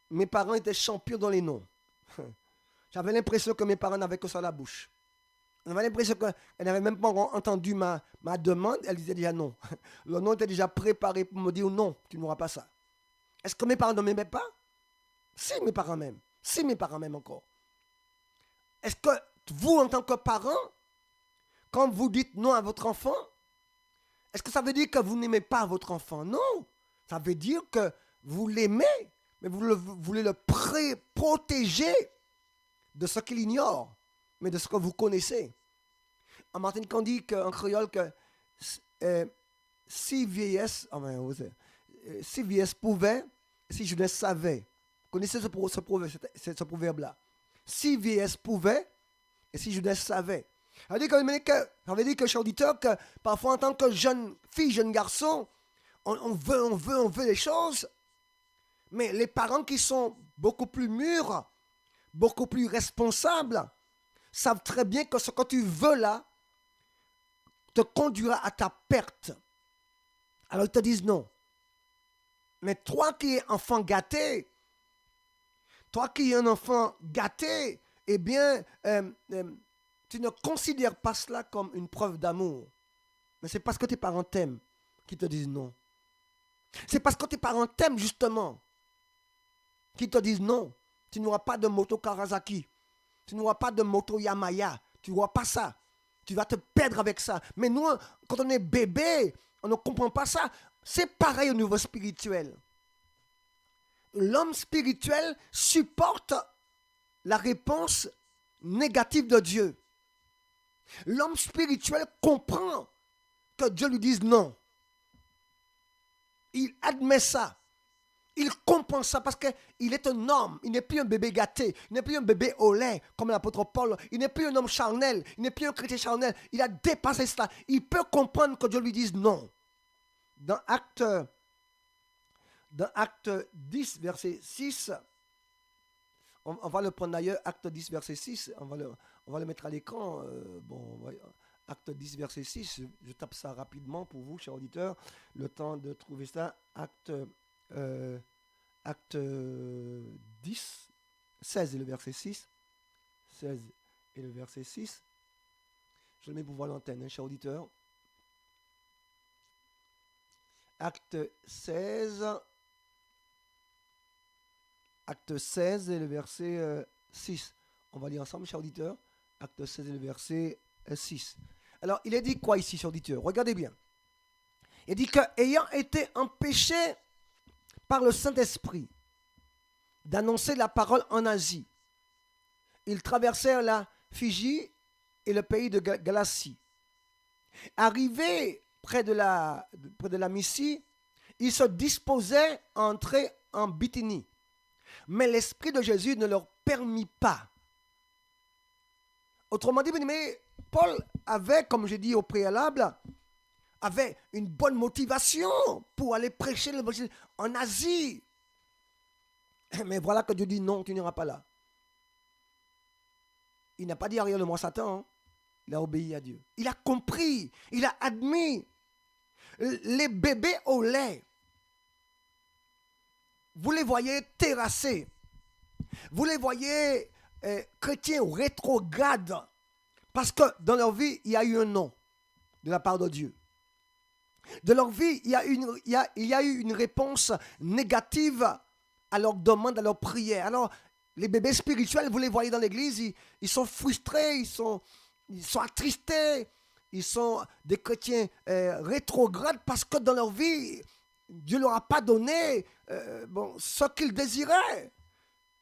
Mes parents étaient champions dans les noms. J'avais l'impression que mes parents n'avaient que ça à la bouche. J'avais l'impression qu'elles n'avaient même pas entendu ma demande. Elles disaient déjà non. Le nom était déjà préparé pour me dire non, tu n'auras pas ça. Est-ce que mes parents ne m'aimaient pas? Si, mes parents m'aiment. Si, mes parents m'aiment encore. Est-ce que vous, en tant que parent, quand vous dites non à votre enfant, est-ce que ça veut dire que vous n'aimez pas votre enfant? Non. Ça veut dire que vous l'aimez, mais vous voulez le protéger de ce qu'il ignore, mais de ce que vous connaissez. En Martinique, on dit en créole que si vieillesse pouvait, si jeunesse savait. Vous connaissez ce proverbe-là. Si vieillesse pouvait, et si jeunesse savait. Ça veut dire que, cher auditeur, que parfois en tant que jeune fille, jeune garçon, on veut les choses, mais les parents qui sont beaucoup plus mûrs, beaucoup plus responsables, savent très bien que ce que tu veux là te conduira à ta perte. Alors ils te disent non. Mais toi qui es enfant gâté, eh bien, tu ne considères pas cela comme une preuve d'amour. Mais c'est parce que tes parents t'aiment qu'ils te disent non. C'est parce que tes parents t'aiment justement qu'ils te disent non. Tu n'auras pas de moto Kawasaki. Tu n'auras pas de moto Yamaha. Tu n'auras pas ça. Tu vas te perdre avec ça. Mais nous, quand on est bébé, on ne comprend pas ça. C'est pareil au niveau spirituel. L'homme spirituel supporte la réponse négative de Dieu. L'homme spirituel comprend que Dieu lui dise non. Il admet ça. Il comprend ça parce qu'il est un homme. Il n'est plus un bébé gâté. Il n'est plus un bébé au lait comme l'apôtre Paul. Il n'est plus un homme charnel. Il n'est plus un chrétien charnel. Il a dépassé cela. Il peut comprendre que Dieu lui dise non. Dans Acte 10, verset 6, on va le prendre d'ailleurs, Acte 10, verset 6, on va le mettre à l'écran. Acte 10, verset 6, je tape ça rapidement pour vous, chers auditeurs, le temps de trouver ça. Acte 10, 16 et le verset 6. 16 et le verset 6. Je le mets pour voir l'antenne, chers auditeurs. Acte 16 et le verset 6. On va lire ensemble, chers auditeurs. Acte 16 et le verset 6. Alors, il est dit quoi ici, chers auditeurs? Regardez bien. Il dit qu'ayant été empêché par le Saint-Esprit d'annoncer la parole en Asie, ils traversèrent la Phrygie et le pays de Galatie. Arrivés près de la Mysie, ils se disposaient à entrer en Bithynie. Mais l'Esprit de Jésus ne leur permit pas. Autrement dit, mais Paul avait, comme j'ai dit au préalable, avait une bonne motivation pour aller prêcher l'évangile en Asie. Mais voilà que Dieu dit non, tu n'iras pas là. Il n'a pas dit arrière de moi Satan, hein. Il a obéi à Dieu. Il a compris, il a admis. Les bébés au lait, vous les voyez terrassés, vous les voyez chrétiens ou rétrogrades, parce que dans leur vie, il y a eu un non de la part de Dieu. De leur vie, il y a eu une réponse négative à leur demande, à leur prière. Alors, Les bébés spirituels, vous les voyez dans l'église, ils sont frustrés, ils sont attristés, ils sont des chrétiens rétrogrades parce que dans leur vie, Dieu ne leur a pas donné ce qu'ils désiraient.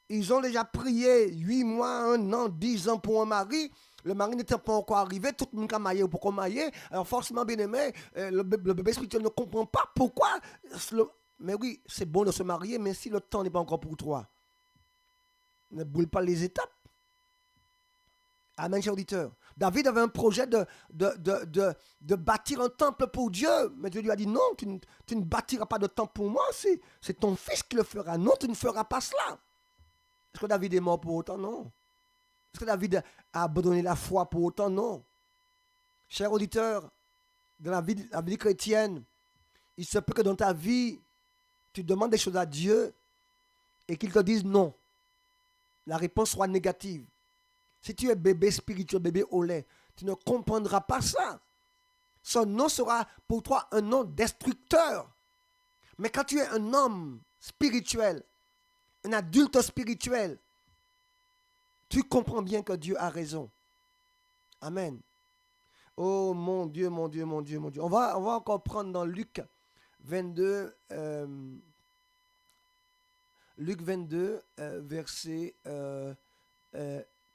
Ils ont déjà prié 8 mois, 1 an, 10 ans pour un mari. Le mari n'était pas encore arrivé, tout le monde a maillé ou pourquoi maillé. Alors forcément, bien aimé, le bébé spirituel ne comprend pas pourquoi. Mais oui, c'est bon de se marier, mais si le temps n'est pas encore pour toi, ne brûle pas les étapes. Amen, cher auditeur. David avait un projet de bâtir un temple pour Dieu. Mais Dieu lui a dit, non, tu ne bâtiras pas de temple pour moi. C'est ton fils qui le fera. Non, tu ne feras pas cela. Est-ce que David est mort pour autant? Non. Est-ce que David a abandonné la foi pour autant? Non. Cher auditeur, dans la vie chrétienne, il se peut que dans ta vie, tu demandes des choses à Dieu et qu'il te dise non. La réponse soit négative. Si tu es bébé spirituel, bébé au lait, tu ne comprendras pas ça. Son nom sera pour toi un nom destructeur. Mais quand tu es un homme spirituel, un adulte spirituel, tu comprends bien que Dieu a raison. Amen. Oh mon Dieu, mon Dieu, mon Dieu, mon Dieu. On va encore prendre dans Luc 22, verset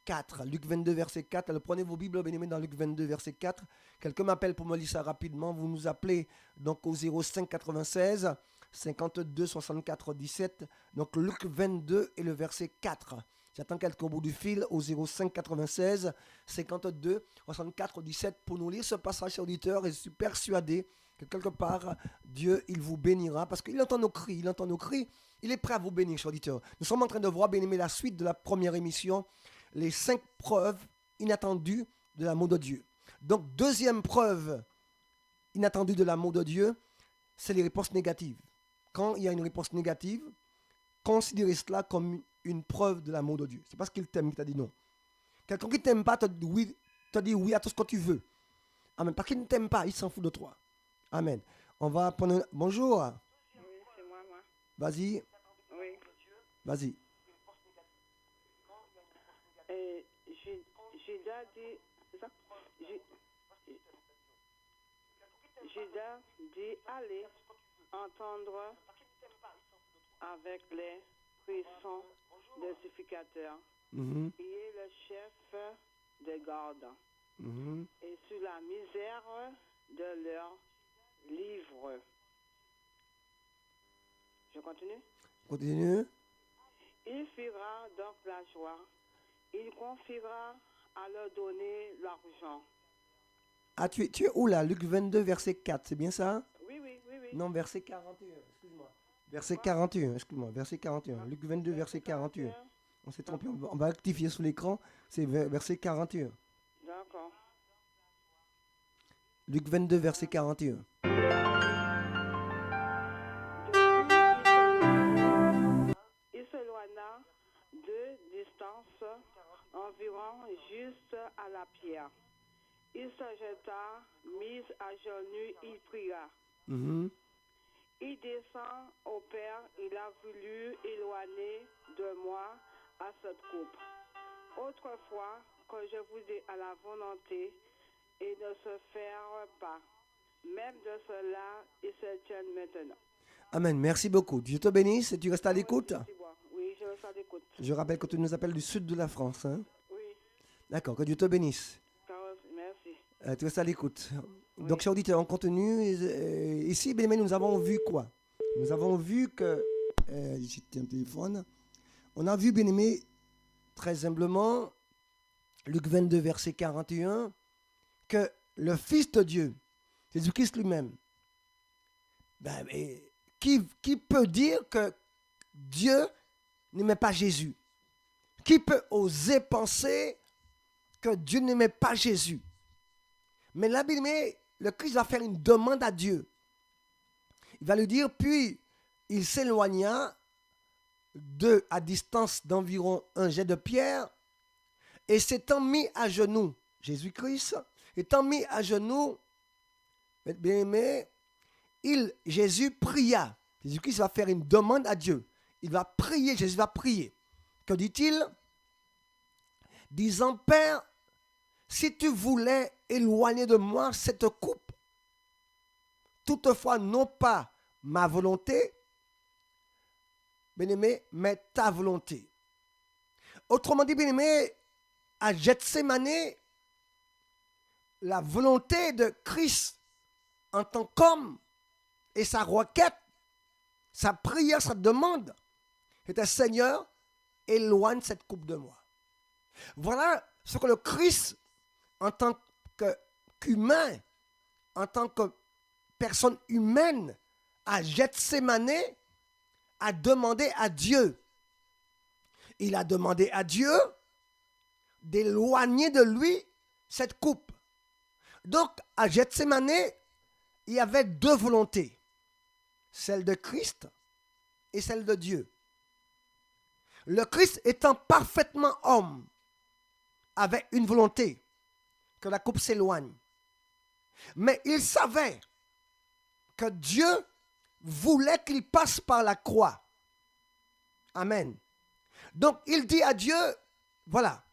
4. Luc 22, verset 4. Alors, prenez vos Bibles, bien-aimés, dans Luc 22, verset 4. Quelqu'un m'appelle pour me lire ça rapidement. Vous nous appelez donc au 05 96 52 64 17. Donc, Luc 22 et le verset 4. J'attends quelqu'un au bout du fil au 05 96 52 64 17 pour nous lire ce passage auditeur. Et je suis persuadé que quelque part, Dieu, il vous bénira parce qu'il entend nos cris. Il entend nos cris. Il est prêt à vous bénir, cher auditeur. Nous sommes en train de voir, bien aimé, la suite de la première émission. Les 5 preuves inattendues de l'amour de Dieu. Donc, deuxième preuve inattendue de l'amour de Dieu, c'est les réponses négatives. Quand il y a une réponse négative, considérez cela comme une preuve de l'amour de Dieu. C'est parce qu'il t'aime qu'il t'a dit non. Quelqu'un qui ne t'aime pas te dit oui à tout ce que tu veux. Amen. Parce qu'il ne t'aime pas, il s'en fout de toi. Amen. On va prendre... Bonjour. Oui, c'est moi. Vas-y. Oui. Vas-y. Judas dit, c'est ça? Judas dit, allez entendre avec les puissants densificateurs. Mhm. Il est le chef des gardes. Mhm. Et sur la misère de leur livre. Je continue? Continue. Il fera donc la joie. Il confiera à leur donner l'argent. Ah, tu es où là? Luc 22, verset 4, c'est bien ça? Oui. Non, verset 41, excuse-moi. Verset 41, excuse-moi, verset 41. Luc 22, verset 41. On s'est trompé, on va rectifier sous l'écran, c'est verset 41. D'accord. Luc 22, verset 41. Il s'éloigna de distance environ juste à la pierre. Il se jeta, mis à genoux, il pria. Mhm. Il descend au Père, il a voulu éloigner de moi à cette coupe. Autrefois, que je vous ai à la volonté et ne se faire pas. Même de cela, il se tient maintenant. Amen, merci beaucoup. Dieu te bénisse et tu restes à l'écoute. Oui, je reste à l'écoute. Je rappelle que tu nous appelles du sud de la France. Hein? Oui, D'accord, que Dieu te bénisse. merci. Tu restes à l'écoute. Donc, chers auditeurs, on continue. Ici, bien aimé, nous avons vu quoi? Nous avons vu que... J'ai un téléphone. On a vu, bien aimé, très humblement, Luc 22, verset 41, que le Fils de Dieu, Jésus-Christ lui-même, qui peut dire que Dieu n'aimait pas Jésus? Qui peut oser penser que Dieu n'aimait pas Jésus? Mais là, bien aimé, le Christ va faire une demande à Dieu. Il va lui dire, puis il s'éloigna à distance d'environ un jet de pierre et s'étant mis à genoux, Jésus-Christ, étant mis à genoux, bien aimé, Jésus pria. Jésus-Christ va faire une demande à Dieu. Il va prier, Jésus va prier. Que dit-il? Disant, Père, si tu voulais éloigner de moi cette coupe, toutefois non pas ma volonté, bien-aimé, mais ta volonté. Autrement dit, bien-aimé, à Gethsémane, la volonté de Christ en tant qu'homme et sa requête, sa prière, sa demande, était Seigneur, éloigne cette coupe de moi. Voilà ce que le Christ, en tant qu'humain, en tant que personne humaine, à Gethsémane, a demandé à Dieu. Il a demandé à Dieu d'éloigner de lui cette coupe. Donc, à Gethsémane, il y avait deux volontés, celle de Christ et celle de Dieu. Le Christ étant parfaitement homme, avait une volonté, que la coupe s'éloigne. Mais il savait que Dieu voulait qu'il passe par la croix. Amen. Donc il dit à Dieu, voilà,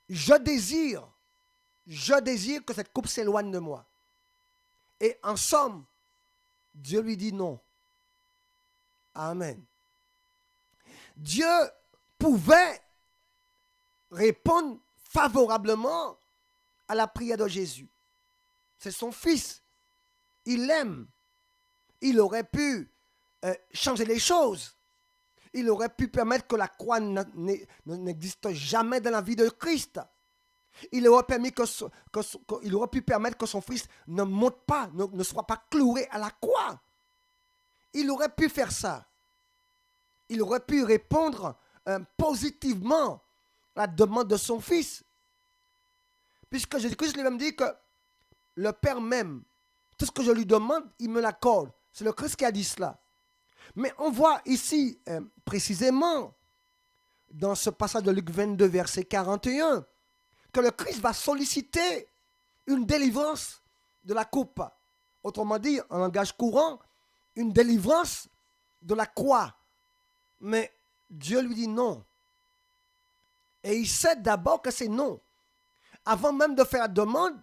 je désire que cette coupe s'éloigne de moi. Et en somme, Dieu lui dit non. Amen. Dieu pouvait répondre favorablement à la prière de Jésus. C'est son fils. Il l'aime. Il aurait pu changer les choses. Il aurait pu permettre que la croix n'existe jamais dans la vie de Christ. Il aurait pu permettre que son fils ne monte pas, ne soit pas cloué à la croix. Il aurait pu faire ça. Il aurait pu répondre positivement à la demande de son fils. Puisque Jésus-Christ lui-même dit que le Père même, tout ce que je lui demande, il me l'accorde. C'est le Christ qui a dit cela. Mais on voit ici, précisément, dans ce passage de Luc 22, verset 41, que le Christ va solliciter une délivrance de la coupe. Autrement dit, en langage courant, une délivrance de la croix. Mais Dieu lui dit non. Et il sait d'abord que c'est non. Avant même de faire la demande,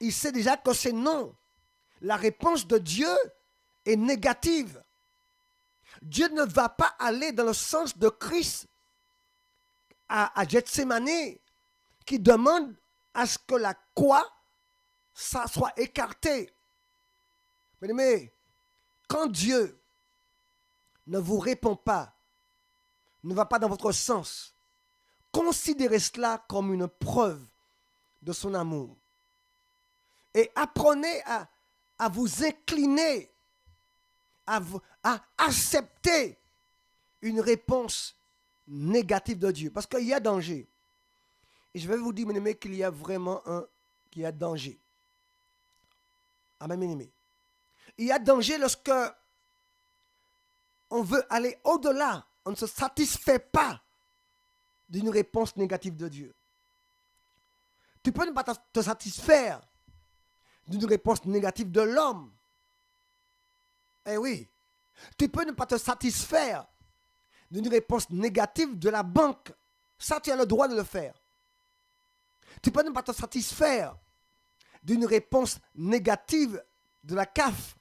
il sait déjà que c'est non. La réponse de Dieu est négative. Dieu ne va pas aller dans le sens de Christ à Gethsémane, qui demande à ce que la croix ça soit écartée. Mais quand Dieu ne vous répond pas, ne va pas dans votre sens, considérez cela comme une preuve de son amour. Et apprenez à vous incliner, à accepter une réponse négative de Dieu. Parce qu'il y a danger. Et je vais vous dire, mes amis, qu'il y a vraiment qu'il y a danger. Amen, mes amis. Il y a danger lorsque on veut aller au-delà. On ne se satisfait pas d'une réponse négative de Dieu. Tu peux ne pas te satisfaire d'une réponse négative de l'homme. Eh oui. Tu peux ne pas te satisfaire d'une réponse négative de la banque. Ça, tu as le droit de le faire. Tu peux ne pas te satisfaire d'une réponse négative de la CAF.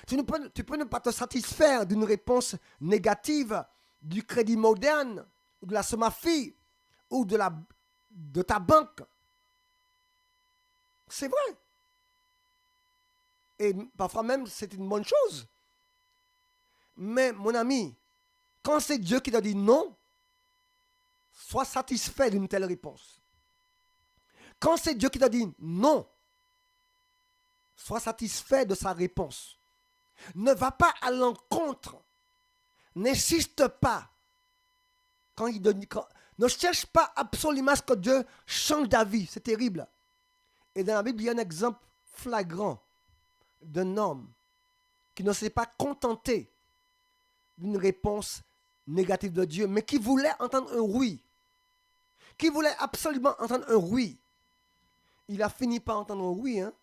Tu peux ne pas te satisfaire d'une réponse négative du Crédit Moderne, ou de la Somafi, ou de ta banque. C'est vrai. Et parfois même, c'est une bonne chose. Mais mon ami, quand c'est Dieu qui te dit non, sois satisfait d'une telle réponse. Quand c'est Dieu qui te dit non, sois satisfait de sa réponse. Ne va pas à l'encontre. N'insiste pas. Ne cherche pas absolument à ce que Dieu change d'avis. C'est terrible. Et dans la Bible, il y a un exemple flagrant d'un homme qui ne s'est pas contenté d'une réponse négative de Dieu, mais qui voulait entendre un oui. Qui voulait absolument entendre un oui. Il a fini par entendre un oui, hein,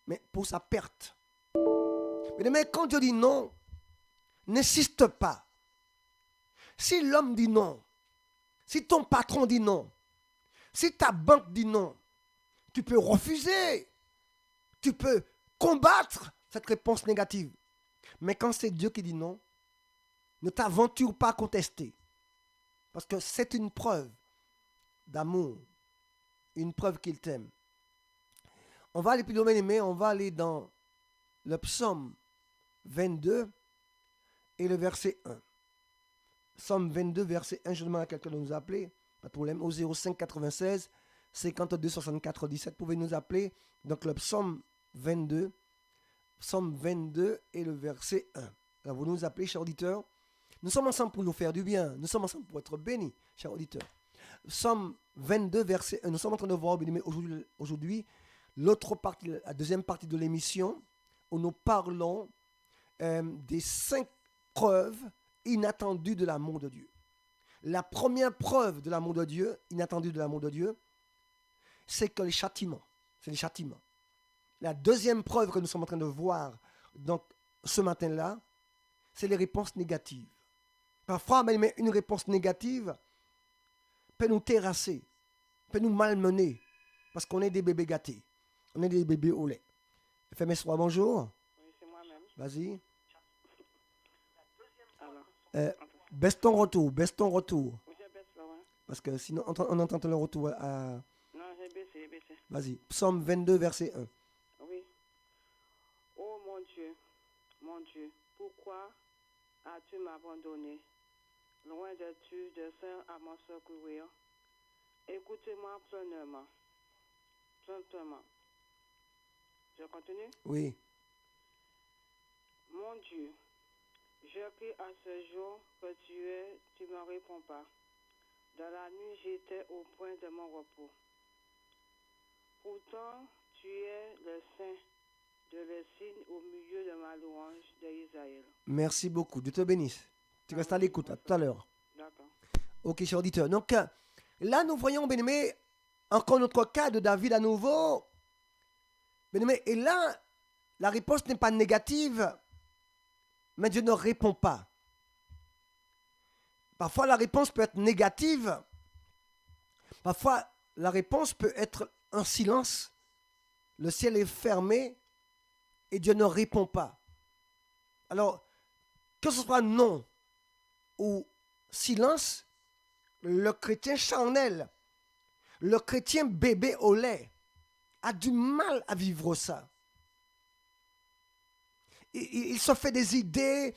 mais pour sa perte. Mais quand Dieu dit non, n'insiste pas. si l'homme dit non, si ton patron dit non, si ta banque dit non, tu peux refuser, tu peux combattre cette réponse négative. Mais quand c'est Dieu qui dit non, ne t'aventure pas à contester. Parce que c'est une preuve d'amour, une preuve qu'il t'aime. On va aller plus loin, mais on va aller dans le psaume 22 et le verset 1. Psaume 22, verset 1, je demande à quelqu'un de nous appeler, pas de problème, au 05 96 52 64 17. Vous pouvez nous appeler. Donc le psaume 22 et le verset 1. Alors vous nous appelez, chers auditeurs. Nous sommes ensemble pour nous faire du bien. Nous sommes ensemble pour être bénis, chers auditeurs. Psaume 22, verset 1. Nous sommes en train de voir aujourd'hui l'autre partie, la deuxième partie de l'émission, où nous parlons des 5 preuves inattendues de l'amour de Dieu. La première preuve de l'amour de Dieu, inattendue de l'amour de Dieu, c'est que les châtiments. C'est les châtiments. La deuxième preuve que nous sommes en train de voir donc, ce matin-là, c'est les réponses négatives. Parfois, mais une réponse négative peut nous terrasser, peut nous malmener, parce qu'on est des bébés gâtés. On est des bébés au lait. FMS 3, bonjour. Oui, c'est moi-même. Vas-y. Alors, Baisse ton retour. oui, j'ai baissé là, ouais. Parce que sinon, on entend le retour. Non, j'ai baissé. Vas-y. Psaume 22, verset 1. Oui. Oh mon Dieu, pourquoi as-tu m'abandonné? Loin de tu, de sein à mon secourir. Écoutez-moi pleinement. Je continue? Oui. Mon Dieu, je crie à ce jour que tu ne me réponds pas. Dans la nuit, j'étais au point de mon repos. Pourtant, tu es le saint de le signe au milieu de ma louange d'Israël. Merci beaucoup. Dieu te bénisse. Tu restes à l'écoute. À tout à l'heure. D'accord. Ok, cher auditeur. Donc, là, nous voyons, bien-aimé, encore notre cas de David à nouveau. Bien-aimé, et là, la réponse n'est pas négative, mais Dieu ne répond pas. Parfois, la réponse peut être négative. Parfois, la réponse peut être un silence. Le ciel est fermé et Dieu ne répond pas. Alors, que ce soit non ou silence, le chrétien charnel, le chrétien bébé au lait, a du mal à vivre ça. Il se fait des idées.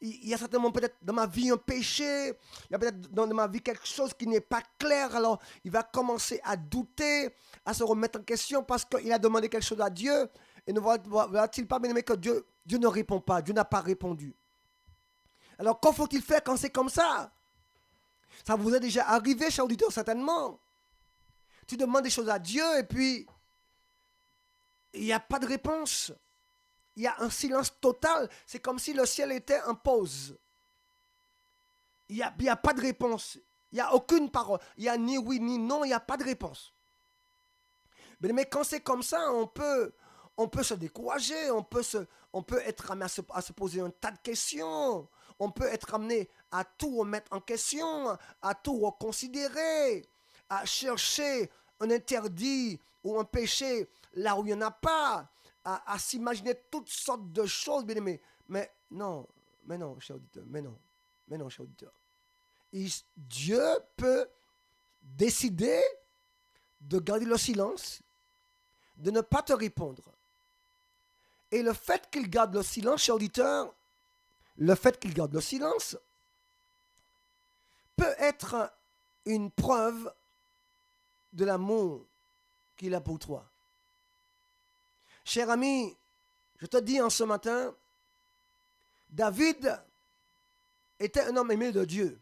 Il y a certainement peut-être dans ma vie un péché, il y a peut-être dans ma vie quelque chose qui n'est pas clair, alors il va commencer à douter, à se remettre en question parce qu'il a demandé quelque chose à Dieu, et ne va-t-il pas, bien aimé, que Dieu ne répond pas, Dieu n'a pas répondu. Alors qu'en faut-il faire quand c'est comme ça? Ça vous est déjà arrivé, cher auditeur, certainement. Tu demandes des choses à Dieu et puis il n'y a pas de réponse. Il y a un silence total. C'est comme si le ciel était en pause. Il n'y a pas de réponse. Il n'y a aucune parole. Il n'y a ni oui ni non. Il n'y a pas de réponse. Mais quand c'est comme ça, on peut se décourager. On peut être amené à se poser un tas de questions. On peut être amené à tout remettre en question, à tout reconsidérer, à chercher un interdit ou un péché là où il n'y en a pas. À s'imaginer toutes sortes de choses, bien aimé. Mais non, cher auditeur, mais non, cher auditeur. Dieu peut décider de garder le silence, de ne pas te répondre. Et le fait qu'il garde le silence, cher auditeur, le fait qu'il garde le silence peut être une preuve de l'amour qu'il a pour toi. Cher ami, je te dis en ce matin, David était un homme aimé de Dieu.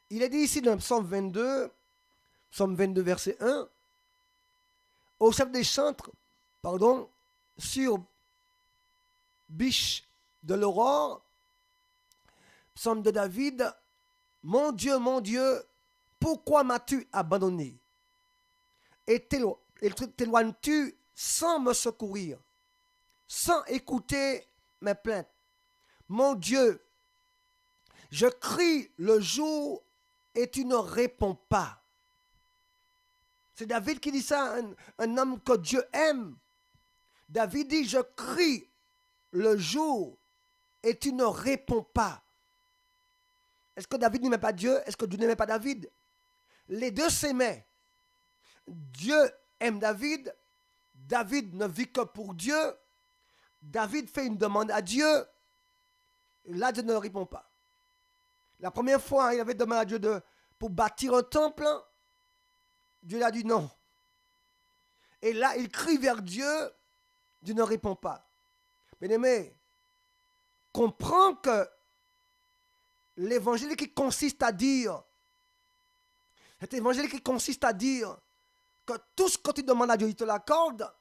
Il est dit ici dans Psaume 22 verset 1, au chef des chantres, sur biche de l'aurore, Psaume de David, mon Dieu, pourquoi m'as-tu abandonné? Et t'éloignes-tu sans me secourir, sans écouter mes plaintes? Mon Dieu, Je crie le jour et tu ne réponds pas. C'est David qui dit ça, un homme que Dieu aime. David dit, je crie le jour et tu ne réponds pas. Est-ce que David n'aimait pas Dieu? Est-ce que Dieu n'aimait pas David? Les deux s'aimaient. Dieu aime David. David ne vit que pour Dieu. David fait une demande à Dieu. Et là, Dieu ne répond pas. La première fois, il avait demandé à Dieu pour bâtir un temple. Dieu lui a dit non. Et là, il crie vers Dieu. Dieu ne répond pas. Bien-aimé, comprends que l'évangile qui consiste à dire, cet évangile qui consiste à dire que tout ce que tu demandes à Dieu, il te l'accorde,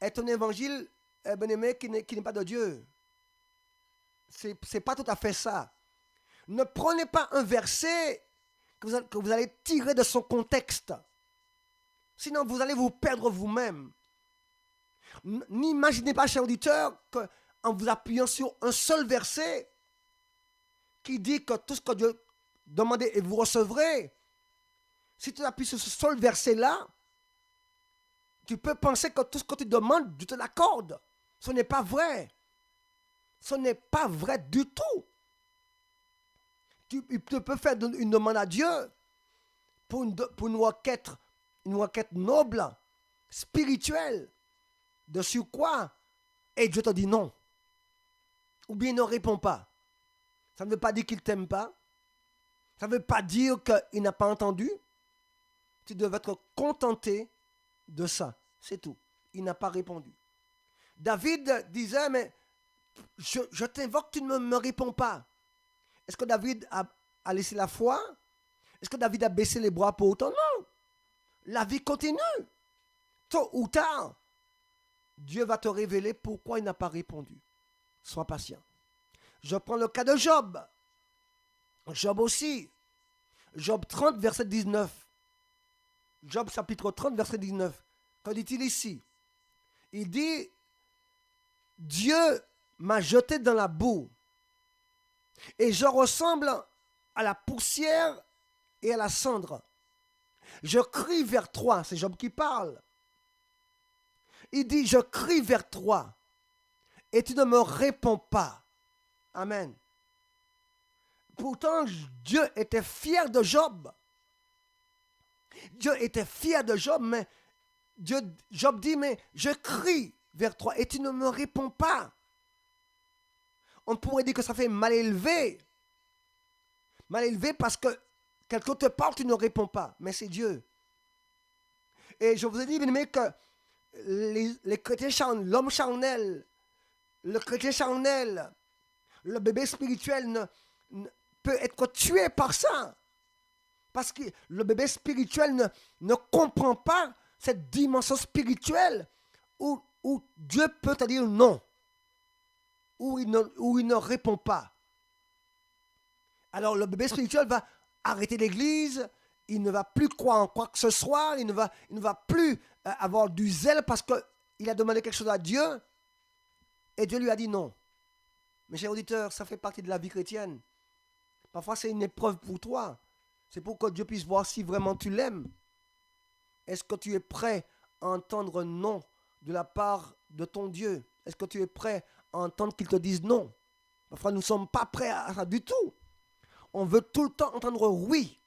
est un évangile, bien-aimé, qui n'est pas de Dieu. C'est pas tout à fait ça. Ne prenez pas un verset que vous allez tirer de son contexte. Sinon, vous allez vous perdre vous-même. N'imaginez pas, cher auditeur, qu'en vous appuyant sur un seul verset qui dit que tout ce que Dieu demande et vous recevrez, si tu appuies sur ce seul verset-là, tu peux penser que tout ce que tu demandes, Dieu te l'accorde. Ce n'est pas vrai. Ce n'est pas vrai du tout. Tu peux faire une demande à Dieu pour une requête noble, spirituelle, de sur quoi, et Dieu te dit non. Ou bien il ne répond pas. Ça ne veut pas dire qu'il ne t'aime pas. Ça ne veut pas dire qu'il n'a pas entendu. Tu devais être contenté de ça. C'est tout. Il n'a pas répondu. David disait, mais je t'invoque, tu ne me réponds pas. Est-ce que David a laissé la foi? Est-ce que David a baissé les bras pour autant? Non. La vie continue. Tôt ou tard, Dieu va te révéler pourquoi il n'a pas répondu. Sois patient. Je prends le cas de Job. Job aussi. Job 30, verset 19. Job chapitre 30, verset 19. Qu'en dit-il ici? Il dit, Dieu m'a jeté dans la boue et je ressemble à la poussière et à la cendre. Je crie vers toi. C'est Job qui parle. Il dit, je crie vers toi et tu ne me réponds pas. Amen. Pourtant, Dieu était fier de Job. Dieu était fier de Job, mais Job dit, mais je crie vers toi et tu ne me réponds pas. On pourrait dire que ça fait mal élevé. Mal élevé parce que quelqu'un te parle, tu ne réponds pas. Mais c'est Dieu. Et je vous ai dit, bien aimé, que les chrétiens, l'homme charnel, le chrétien charnel, le bébé spirituel peut être tué par ça. Parce que le bébé spirituel ne comprend pas cette dimension spirituelle où Dieu peut te dire non, où il ne répond pas. Alors le bébé spirituel va arrêter l'église, il ne va plus croire en quoi que ce soit, il ne va plus avoir du zèle parce qu'il a demandé quelque chose à Dieu et Dieu lui a dit non. Mes chers auditeurs, ça fait partie de la vie chrétienne. Parfois c'est une épreuve pour toi. C'est pour que Dieu puisse voir si vraiment tu l'aimes. Est-ce que tu es prêt à entendre non de la part de ton Dieu? Est-ce que tu es prêt à entendre qu'il te dise non? Parfois nous ne sommes pas prêts à ça du tout. On veut tout le temps entendre oui.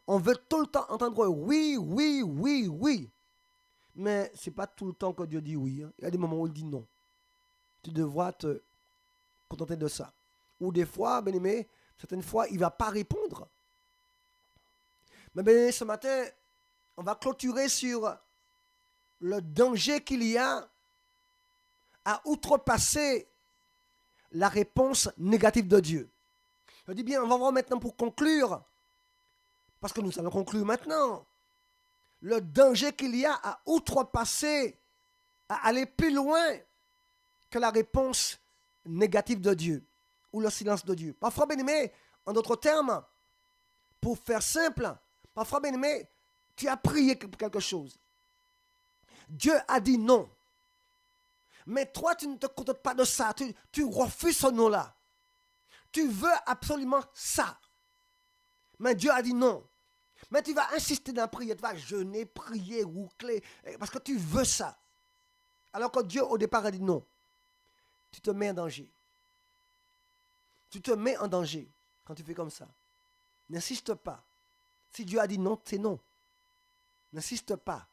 On veut tout le temps entendre oui, oui, oui, oui. Mais ce n'est pas tout le temps que Dieu dit oui. Il y a des moments où il dit non. Tu devras te contenter de ça. Ou des fois, bien aimé, certaines fois, il ne va pas répondre. Mais bien aimé, ce matin, on va clôturer sur le danger qu'il y a à outrepasser la réponse négative de Dieu. Je dis bien, on va voir maintenant pour conclure, parce que nous allons conclure maintenant, le danger qu'il y a à outrepasser, à aller plus loin que la réponse négative de Dieu, ou le silence de Dieu. Parfois, bien aimé, en d'autres termes, pour faire simple, parfois, bien aimé, tu as prié pour quelque chose. Dieu a dit non. Mais toi, tu ne te contentes pas de ça. Tu refuses ce non-là. Tu veux absolument ça. Mais Dieu a dit non. Mais tu vas insister dans la prière, tu vas jeûner, prier, roucler, parce que tu veux ça. Alors que Dieu, au départ, a dit non. Tu te mets en danger. Tu te mets en danger quand tu fais comme ça. N'insiste pas. Si Dieu a dit non, c'est non. N'insiste pas.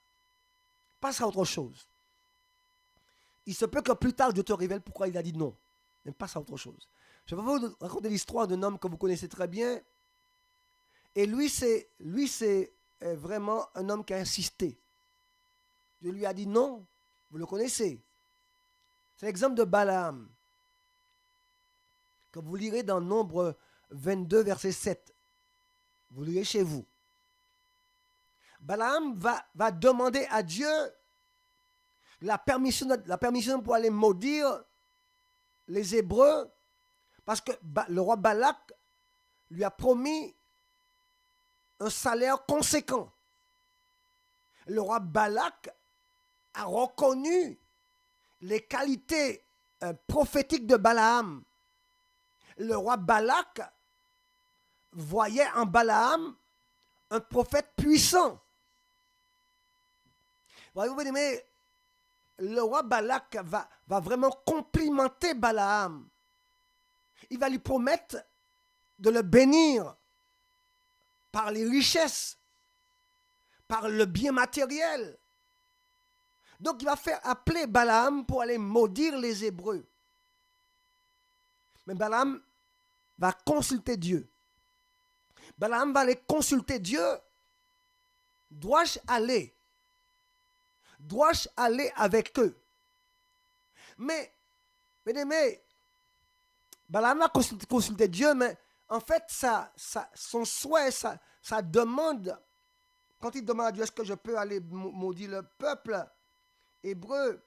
Passe à autre chose. Il se peut que plus tard, Dieu te révèle pourquoi il a dit non. Mais passe à autre chose. Je vais vous raconter l'histoire d'un homme que vous connaissez très bien. Et lui, c'est vraiment un homme qui a insisté. Dieu lui a dit non. Vous le connaissez. C'est l'exemple de Balaam, que vous lirez dans Nombre 22, verset 7. Vous lirez chez vous. Balaam va demander à Dieu la permission pour aller maudire les Hébreux, parce que le roi Balak lui a promis un salaire conséquent. Le roi Balak a reconnu les qualités prophétiques de Balaam. Le roi Balak voyait en Balaam un prophète puissant. Voyez-vous, bien-aimés, le roi Balak va vraiment complimenter Balaam. Il va lui promettre de le bénir par les richesses, par le bien matériel. Donc il va faire appeler Balaam pour aller maudire les Hébreux. Mais Balaam va consulter Dieu. Balaam va aller consulter Dieu. Dois-je aller? Dois-je aller avec eux? Mais, Balaam va consulter Dieu, mais en fait, son souhait, sa demande, quand il demande à Dieu, est-ce que je peux aller maudire le peuple hébreu,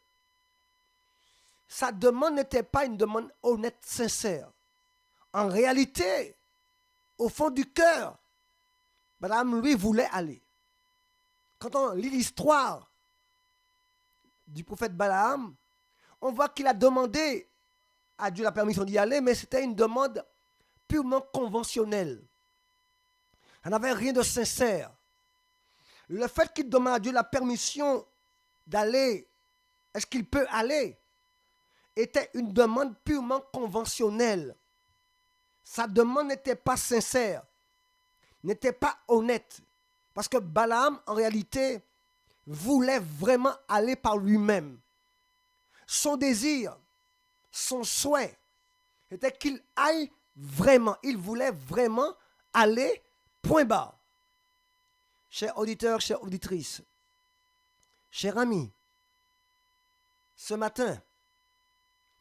sa demande n'était pas une demande honnête, sincère. En réalité, au fond du cœur, Balaam, lui, voulait aller. Quand on lit l'histoire du prophète Balaam, on voit qu'il a demandé à Dieu la permission d'y aller, mais c'était une demande purement conventionnelle. Ça n'avait rien de sincère. Le fait qu'il demande à Dieu la permission d'aller, est-ce qu'il peut aller, était une demande purement conventionnelle. Sa demande n'était pas sincère, n'était pas honnête. Parce que Balaam, en réalité, voulait vraiment aller par lui-même. Son désir, son souhait, était qu'il aille vraiment. Il voulait vraiment aller, point barre. Chers auditeurs, chères auditrices, chers amis, ce matin,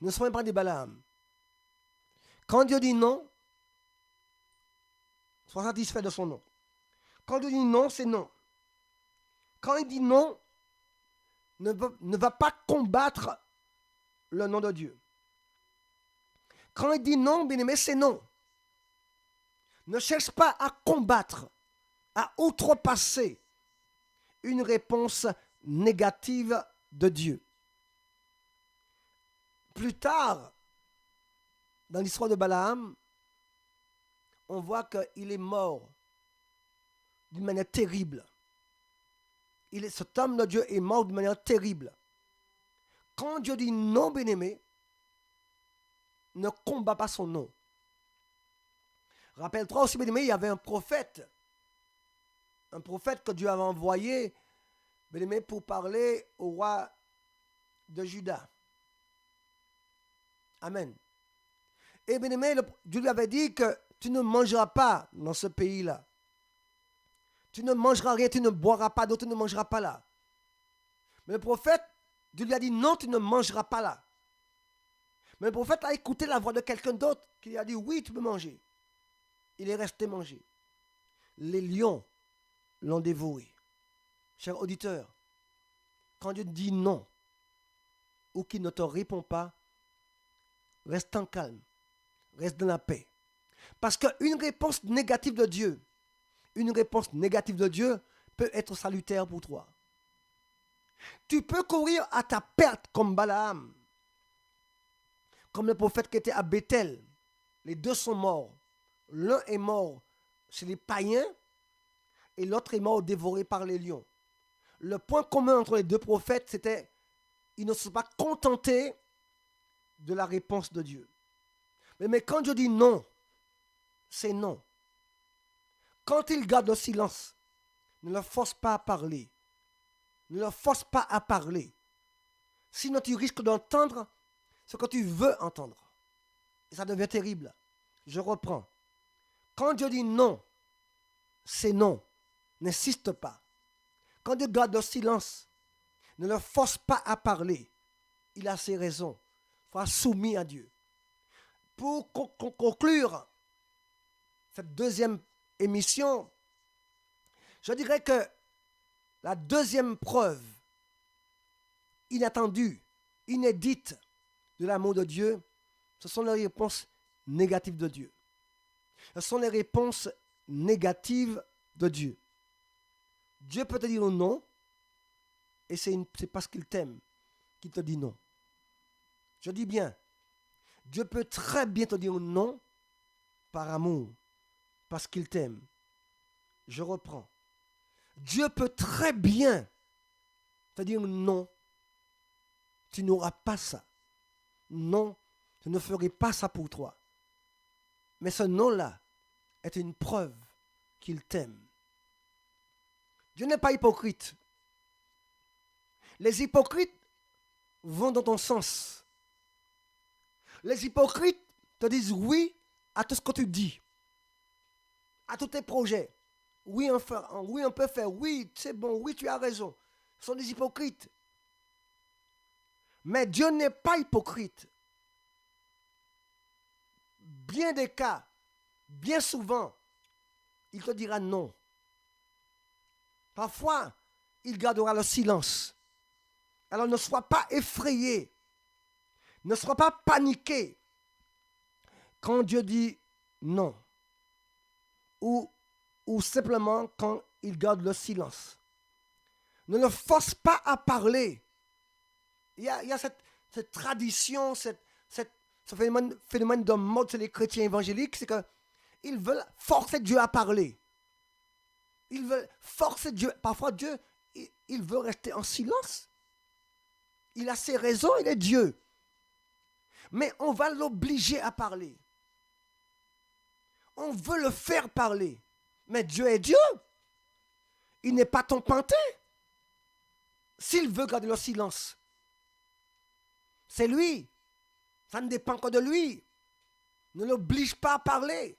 ne soyons pas des Balaam. Quand Dieu dit non, sois satisfait de son non. Quand Dieu dit non, c'est non. Quand il dit non, ne va pas combattre le nom de Dieu. Quand il dit non, bien aimé, c'est non. Ne cherche pas à combattre, à outrepasser une réponse négative de Dieu. Plus tard, dans l'histoire de Balaam, on voit qu'il est mort d'une manière terrible. Cet homme de Dieu est mort d'une manière terrible. Quand Dieu dit non, bien-aimé, ne combat pas son nom. Rappelle-toi aussi, bien-aimé, il y avait un prophète que Dieu avait envoyé, bien-aimé, pour parler au roi de Juda. Amen. Et bien-aimé, Dieu lui avait dit que tu ne mangeras pas dans ce pays-là. Tu ne mangeras rien, tu ne boiras pas d'eau, tu ne mangeras pas là. Mais le prophète, Dieu lui a dit non, tu ne mangeras pas là. Mais le prophète a écouté la voix de quelqu'un d'autre qui lui a dit oui, tu peux manger. Il est resté manger. Les lions l'ont dévoré. Chers auditeurs, quand Dieu dit non ou qu'il ne te répond pas, reste en calme, reste dans la paix. Parce qu'une réponse négative de Dieu, peut être salutaire pour toi. Tu peux courir à ta perte comme Balaam, comme le prophète qui était à Bethel. Les deux sont morts. L'un est mort chez les païens et l'autre est mort dévoré par les lions. Le point commun entre les deux prophètes, c'était qu'ils ne se sont pas contentés de la réponse de Dieu. Mais quand Dieu dit non, c'est non. Quand il garde le silence, ne le force pas à parler. Ne le force pas à parler. Sinon, tu risques d'entendre ce que tu veux entendre. Et ça devient terrible. Je reprends. Quand Dieu dit non, c'est non. N'insiste pas. Quand Dieu garde le silence, ne le force pas à parler. Il a ses raisons. Il faut être soumis à Dieu. Pour conclure cette deuxième émission, je dirais que la deuxième preuve inattendue, inédite de l'amour de Dieu, ce sont les réponses négatives de Dieu. Ce sont les réponses négatives de Dieu. Dieu peut te dire non, et c'est parce qu'il t'aime qu'il te dit non. Je dis bien, Dieu peut très bien te dire non par amour, parce qu'il t'aime. Je reprends. Dieu peut très bien te dire non, tu n'auras pas ça. Non, je ne ferai pas ça pour toi. Mais ce non-là est une preuve qu'il t'aime. Dieu n'est pas hypocrite. Les hypocrites vont dans ton sens. Les hypocrites te disent oui à tout ce que tu dis, à tous tes projets. Oui, on peut faire. Oui, c'est bon. Oui, tu as raison. Ce sont des hypocrites. Mais Dieu n'est pas hypocrite. Bien des cas, bien souvent, il te dira non. Parfois, il gardera le silence. Alors ne sois pas effrayé. Ne sois pas paniqué quand Dieu dit non. Ou simplement quand il garde le silence. Ne le force pas à parler. Il y a cette tradition, ce phénomène de mode chez les chrétiens évangéliques, c'est qu'ils veulent forcer Dieu à parler. Ils veulent forcer Dieu. Parfois, Dieu, il veut rester en silence. Il a ses raisons, il est Dieu. Mais on va l'obliger à parler. On veut le faire parler. Mais Dieu est Dieu. Il n'est pas ton pantin. S'il veut garder le silence, c'est lui. Ça ne dépend que de lui. Ne l'oblige pas à parler.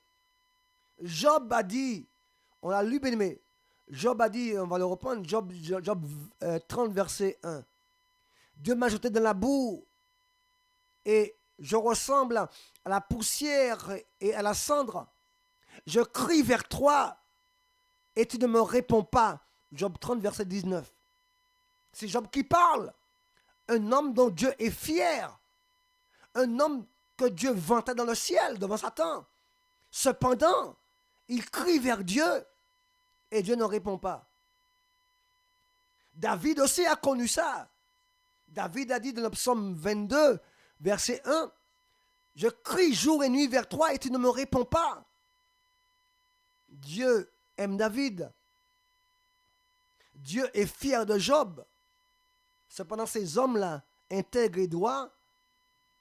Job a dit, on l'a lu, bien-aimé. Job a dit, on va le reprendre, Job 30, verset 1. Dieu m'a jeté dans la boue et je ressemble à la poussière et à la cendre. Je crie vers toi et tu ne me réponds pas. Job 30, verset 19. C'est Job qui parle. Un homme dont Dieu est fier. Un homme que Dieu vantait dans le ciel devant Satan. Cependant, il crie vers Dieu et Dieu ne répond pas. David aussi a connu ça. David a dit dans le psaume 22, verset 1, « Je crie jour et nuit vers toi et tu ne me réponds pas. » Dieu aime David. Dieu est fier de Job. Cependant, ces hommes-là, intègres et droits,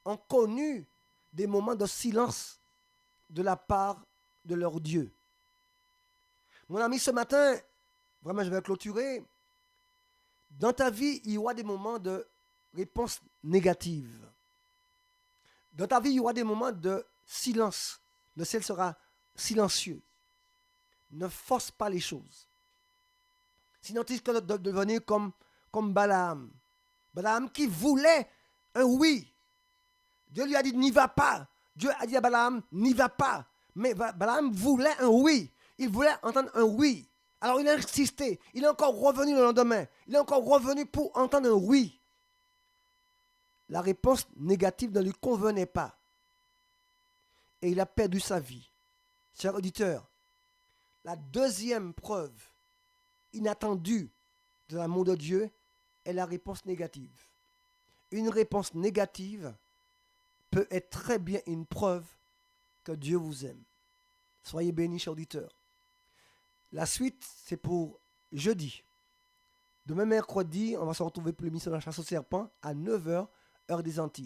ont connu des moments de silence de la part de leur Dieu. Mon ami, ce matin, vraiment je vais clôturer. Dans ta vie, il y aura des moments de réponse négative. Dans ta vie, il y aura des moments de silence. Le ciel sera silencieux. Ne force pas les choses. Sinon, tu risques de devenir comme Balaam. Balaam qui voulait un oui. Dieu lui a dit, n'y va pas. Dieu a dit à Balaam, n'y va pas. Mais Balaam voulait un oui. Il voulait entendre un oui. Alors il a insisté. Il est encore revenu le lendemain. Il est encore revenu pour entendre un oui. La réponse négative ne lui convenait pas. Et il a perdu sa vie. Cher auditeur, la deuxième preuve inattendue de l'amour de Dieu est la réponse négative. Une réponse négative peut être très bien une preuve Que Dieu vous aime. Soyez bénis, chers auditeurs. La suite, c'est pour jeudi. Demain, mercredi, on va se retrouver pour l'émission de la chasse au serpent à 9h, heure des Antilles.